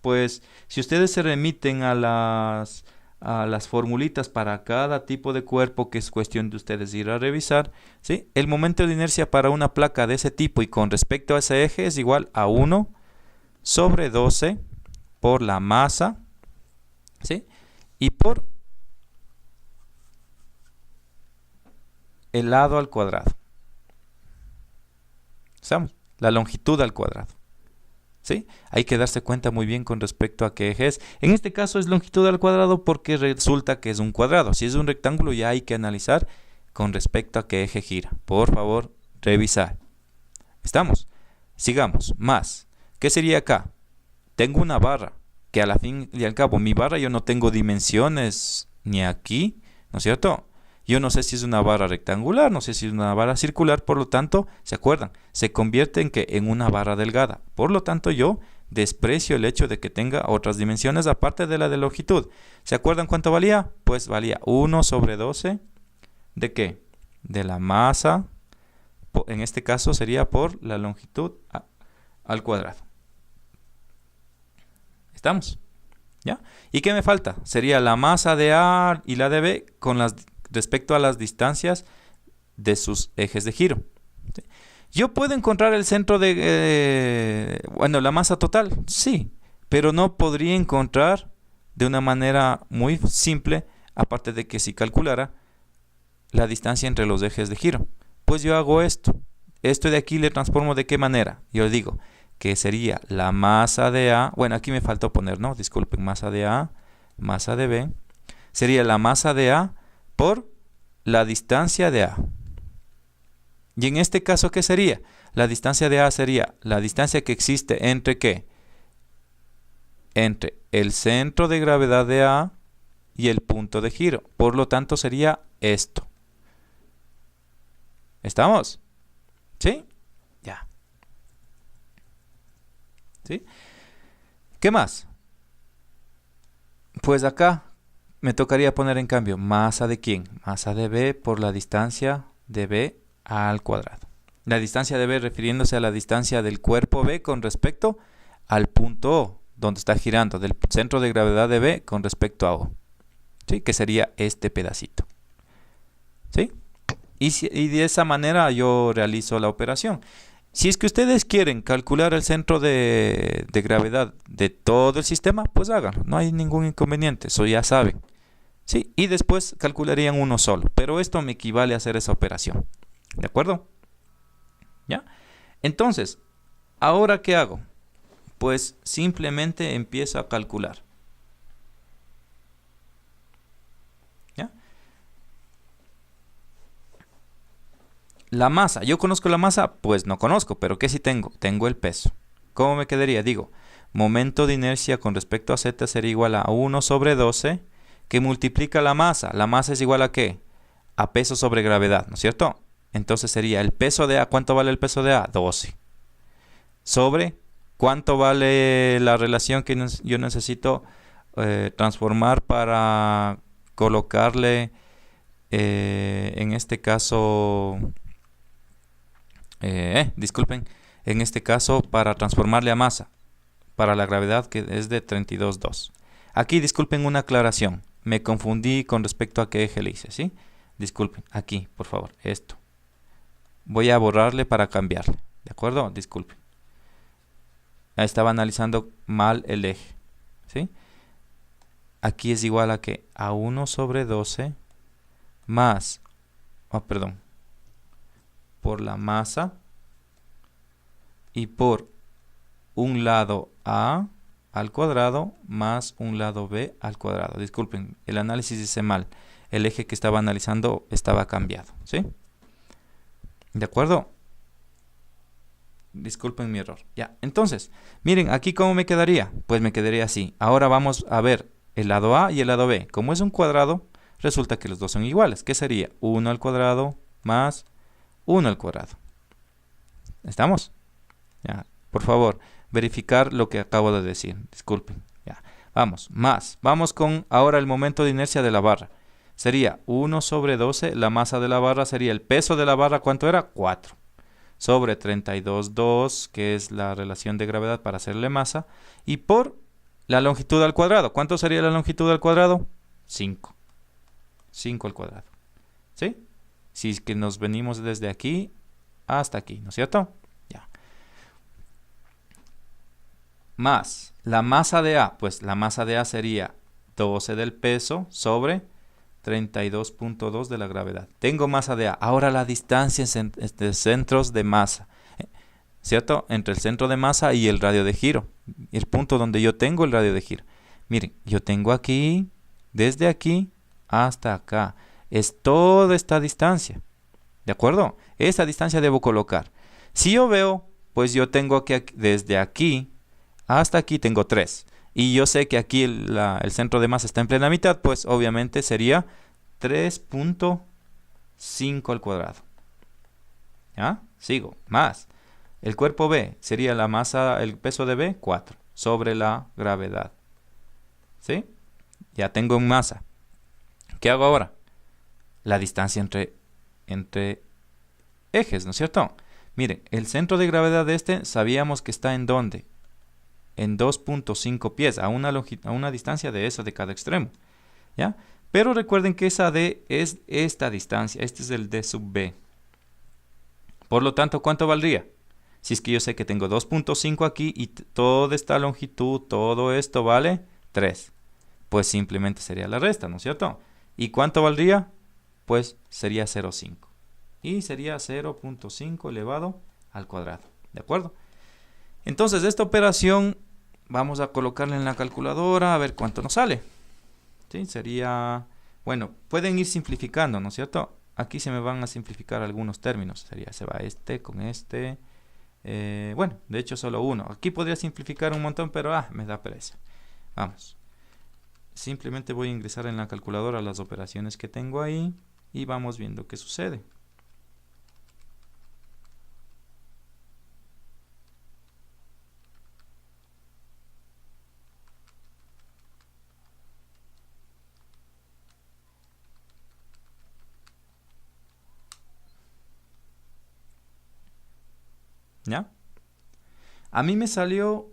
Speaker 1: Pues si ustedes se remiten a las formulitas para cada tipo de cuerpo, que es cuestión de ustedes ir a revisar, ¿sí? El momento de inercia para una placa de ese tipo y con respecto a ese eje es igual a 1 sobre 12 por la masa, ¿sí? Y por el lado al cuadrado. ¿Estamos? La longitud al cuadrado. ¿Sí? Hay que darse cuenta muy bien con respecto a qué eje es. En este caso es longitud al cuadrado porque resulta que es un cuadrado. Si es un rectángulo ya hay que analizar con respecto a qué eje gira. Por favor, revisar. ¿Estamos? Sigamos. Más. ¿Qué sería acá? Tengo una barra que a la fin y al cabo mi barra yo no tengo dimensiones ni aquí, ¿no es cierto? Yo no sé si es una barra rectangular, no sé si es una barra circular, por lo tanto, ¿se acuerdan? Se convierte en que en una barra delgada. Por lo tanto, yo desprecio el hecho de que tenga otras dimensiones aparte de la de longitud. ¿Se acuerdan cuánto valía? Pues valía 1 sobre 12. ¿De qué? De la masa, en este caso sería por la longitud al cuadrado. ¿Estamos? ¿Ya? ¿Y qué me falta? Sería la masa de A y la de B con respecto a las distancias de sus ejes de giro. ¿Sí? ¿Yo puedo encontrar el centro de... bueno, la masa total? Sí, pero no podría encontrar de una manera muy simple, aparte de que si calculara la distancia entre los ejes de giro. Pues yo hago esto. Esto de aquí le transformo ¿de qué manera? Yo digo que sería la masa de A, bueno, aquí me faltó poner, ¿no? Disculpen, masa de A, masa de B, sería la masa de A por la distancia de A. Y en este caso, ¿qué sería? La distancia de A sería la distancia que existe entre ¿qué? Entre el centro de gravedad de A y el punto de giro. Por lo tanto, sería esto. ¿Estamos? ¿Sí? Ya. ¿Sí? ¿Qué más? Pues acá me tocaría poner en cambio masa de ¿quién? Masa de B por la distancia de B al cuadrado. La distancia de B refiriéndose a la distancia del cuerpo B con respecto al punto O, donde está girando, del centro de gravedad de B con respecto a O. ¿Sí? Que sería este pedacito. ¿Sí? Y de esa manera yo realizo la operación. Si es que ustedes quieren calcular el centro de gravedad de todo el sistema, pues háganlo. No hay ningún inconveniente, eso ya saben. ¿Sí? Y después calcularían uno solo. Pero esto me equivale a hacer esa operación. ¿De acuerdo? ¿Ya? Entonces, ¿ahora qué hago? Pues simplemente empiezo a calcular. La masa, ¿yo conozco la masa? Pues no conozco, pero ¿qué sí tengo? Tengo el peso. ¿Cómo me quedaría? Digo, momento de inercia con respecto a z sería igual a 1 sobre 12 que multiplica la masa. ¿La masa es igual a qué? A peso sobre gravedad, ¿no es cierto? Entonces sería el peso de A. ¿Cuánto vale el peso de A? 12. Sobre, ¿cuánto vale la relación que yo necesito transformar para colocarle, en este caso, disculpen, en este caso para transformarle a masa, para la gravedad que es de 32,2. Aquí disculpen una aclaración, me confundí con respecto a qué eje le hice, ¿sí? Disculpen, aquí, por favor, esto. Voy a borrarle para cambiarle, ¿de acuerdo? Disculpen. Estaba analizando mal el eje, ¿sí? Aquí es igual a que a 1 sobre 12 más, perdón, por la masa y por un lado A al cuadrado más un lado B al cuadrado. Disculpen, el análisis hice mal. El eje que estaba analizando estaba cambiado, ¿sí? ¿De acuerdo? Disculpen mi error. Ya, entonces, miren, aquí ¿cómo me quedaría? Pues me quedaría así. Ahora vamos a ver el lado A y el lado B. Como es un cuadrado, resulta que los dos son iguales. ¿Qué sería? 1 al cuadrado más 1 al cuadrado. ¿Estamos? Ya, por favor, verificar lo que acabo de decir. Disculpen. Ya, vamos, más. Vamos con ahora el momento de inercia de la barra. Sería 1 sobre 12, la masa de la barra sería el peso de la barra, ¿cuánto era? 4. Sobre 32,2, que es la relación de gravedad para hacerle masa, y por la longitud al cuadrado. ¿Cuánto sería la longitud al cuadrado? 5. 5 al cuadrado. ¿Sí? Si es que nos venimos desde aquí hasta aquí, ¿no es cierto? Ya. Más la masa de A, pues la masa de A sería 12 del peso sobre 32,2 de la gravedad. Tengo masa de A. Ahora la distancia entre centros de masa, ¿cierto? Entre el centro de masa y el radio de giro. El punto donde yo tengo el radio de giro. Miren, yo tengo aquí, desde aquí hasta acá. Es toda esta distancia. ¿De acuerdo? Esa distancia debo colocar. Si yo veo, pues yo tengo que desde aquí hasta aquí tengo 3. Y yo sé que aquí el centro de masa está en plena mitad, pues obviamente sería 3,5 al cuadrado. ¿Ya? Sigo. Más. El cuerpo B sería la masa, el peso de B, 4. Sobre la gravedad. ¿Sí? Ya tengo en masa. ¿Qué hago ahora? La distancia entre ejes, ¿no es cierto? Miren, el centro de gravedad de este sabíamos que está en ¿dónde? En 2,5 pies, a una distancia de eso de cada extremo, ¿ya? Pero recuerden que esa D es esta distancia, este es el D sub B. Por lo tanto, ¿cuánto valdría? Si es que yo sé que tengo 2,5 aquí y toda esta longitud, todo esto vale 3. Pues simplemente sería la resta, ¿no es cierto? ¿Y cuánto valdría? Pues sería 0,5. Y sería 0,5 elevado al cuadrado, ¿de acuerdo? Entonces, esta operación vamos a colocarla en la calculadora a ver cuánto nos sale. ¿Sí? Sería, bueno, pueden ir simplificando, ¿no es cierto? Aquí se me van a simplificar algunos términos. Sería, se va este con este. Bueno, de hecho solo uno. Aquí podría simplificar un montón, pero me da pereza. Vamos. Simplemente voy a ingresar en la calculadora las operaciones que tengo ahí y vamos viendo qué sucede. ¿Ya? A mí me salió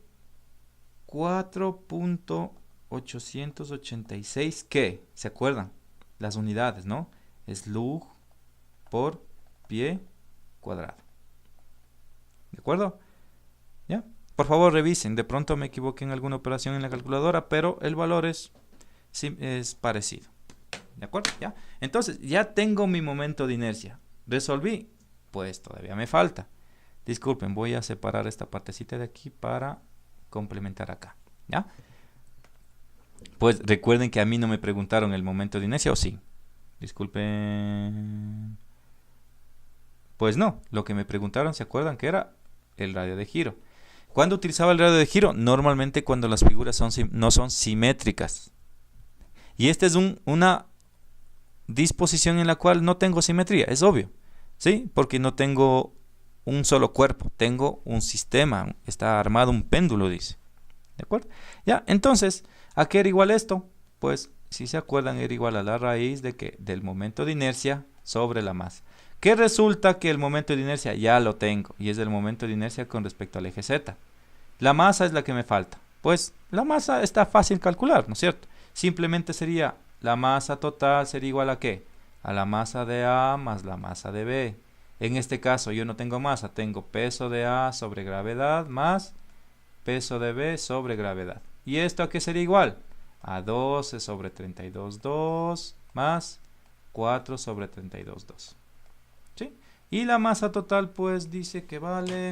Speaker 1: 4,886, ¿qué? ¿Se acuerdan? Las unidades, ¿no? Es log por pie cuadrado. ¿De acuerdo? ¿Ya? Por favor revisen, de pronto me equivoqué en alguna operación en la calculadora, pero el valor es parecido. ¿De acuerdo? ¿Ya? Entonces, ya tengo mi momento de inercia. ¿Resolví? Pues todavía me falta. Disculpen, voy a separar esta partecita de aquí para complementar acá. ¿Ya? Pues recuerden que a mí no me preguntaron el momento de inercia, ¿o sí? Disculpen. Pues no, lo que me preguntaron, ¿se acuerdan que era el radio de giro? ¿Cuándo utilizaba el radio de giro? Normalmente cuando las figuras no son simétricas. Y esta es una disposición en la cual no tengo simetría, es obvio, ¿sí? Porque no tengo un solo cuerpo, tengo un sistema, está armado un péndulo, dice. ¿De acuerdo? Ya, entonces, ¿a qué era igual esto? Pues, si se acuerdan, era igual a la raíz de que del momento de inercia sobre la masa. Que resulta que el momento de inercia ya lo tengo, y es el momento de inercia con respecto al eje Z. La masa es la que me falta. Pues la masa está fácil calcular, ¿no es cierto? Simplemente sería la masa total sería igual a ¿qué? A la masa de A más la masa de B. En este caso yo no tengo masa, tengo peso de A sobre gravedad más peso de B sobre gravedad. ¿Y esto a qué sería igual? A 12 sobre 32,2 más 4 sobre 32,2. ¿Sí? Y la masa total pues dice que vale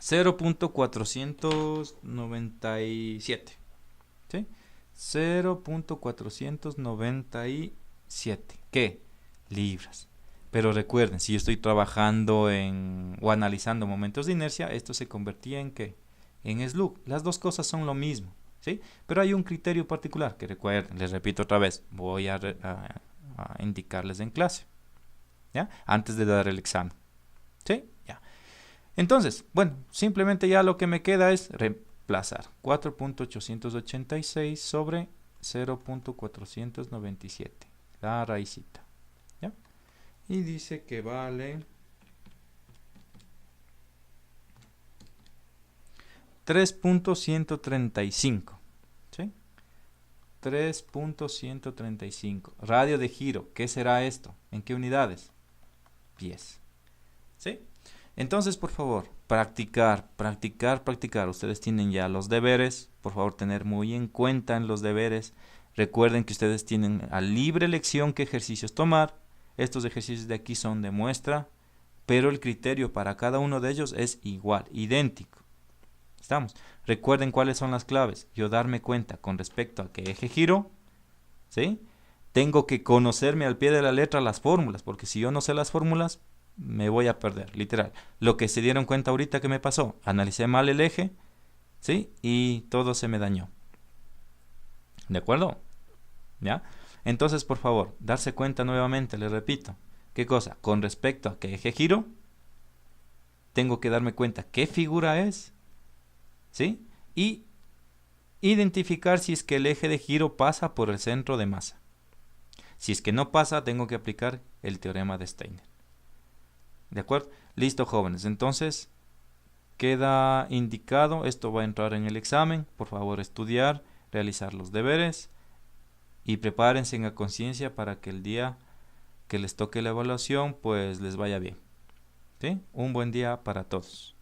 Speaker 1: 0.497. ¿Sí? 0.497. ¿Qué? Libras. Pero recuerden, si yo estoy trabajando o analizando momentos de inercia, esto se convertía en ¿qué? En slug. Las dos cosas son lo mismo, ¿sí? Pero hay un criterio particular que recuerden, les repito otra vez, voy a indicarles en clase, ¿ya? Antes de dar el examen, ¿sí? Ya. Entonces, bueno, simplemente ya lo que me queda es reemplazar 4.886 sobre 0.497, la raicita, ¿ya? Y dice que vale 3.135, ¿sí? 3.135. Radio de giro, ¿qué será esto? ¿En qué unidades? Pies, ¿sí? Entonces, por favor, practicar, practicar, practicar. Ustedes tienen ya los deberes. Por favor, tener muy en cuenta en los deberes. Recuerden que ustedes tienen a libre elección qué ejercicios tomar. Estos ejercicios de aquí son de muestra, pero el criterio para cada uno de ellos es igual, idéntico. ¿Estamos? Recuerden cuáles son las claves. Yo darme cuenta con respecto a qué eje giro, ¿sí? Tengo que conocerme al pie de la letra las fórmulas, porque si yo no sé las fórmulas, me voy a perder, literal. Lo que se dieron cuenta ahorita que me pasó, analicé mal el eje, ¿sí? Y todo se me dañó. ¿De acuerdo? ¿Ya? Entonces, por favor, darse cuenta nuevamente, les repito. ¿Qué cosa? Con respecto a qué eje giro, tengo que darme cuenta qué figura es, ¿sí? Y identificar si es que el eje de giro pasa por el centro de masa. Si es que no pasa, tengo que aplicar el teorema de Steiner. ¿De acuerdo? Listo, jóvenes. Entonces, queda indicado, esto va a entrar en el examen. Por favor, estudiar, realizar los deberes y prepárense en la conciencia para que el día que les toque la evaluación, pues les vaya bien. ¿Sí? Un buen día para todos.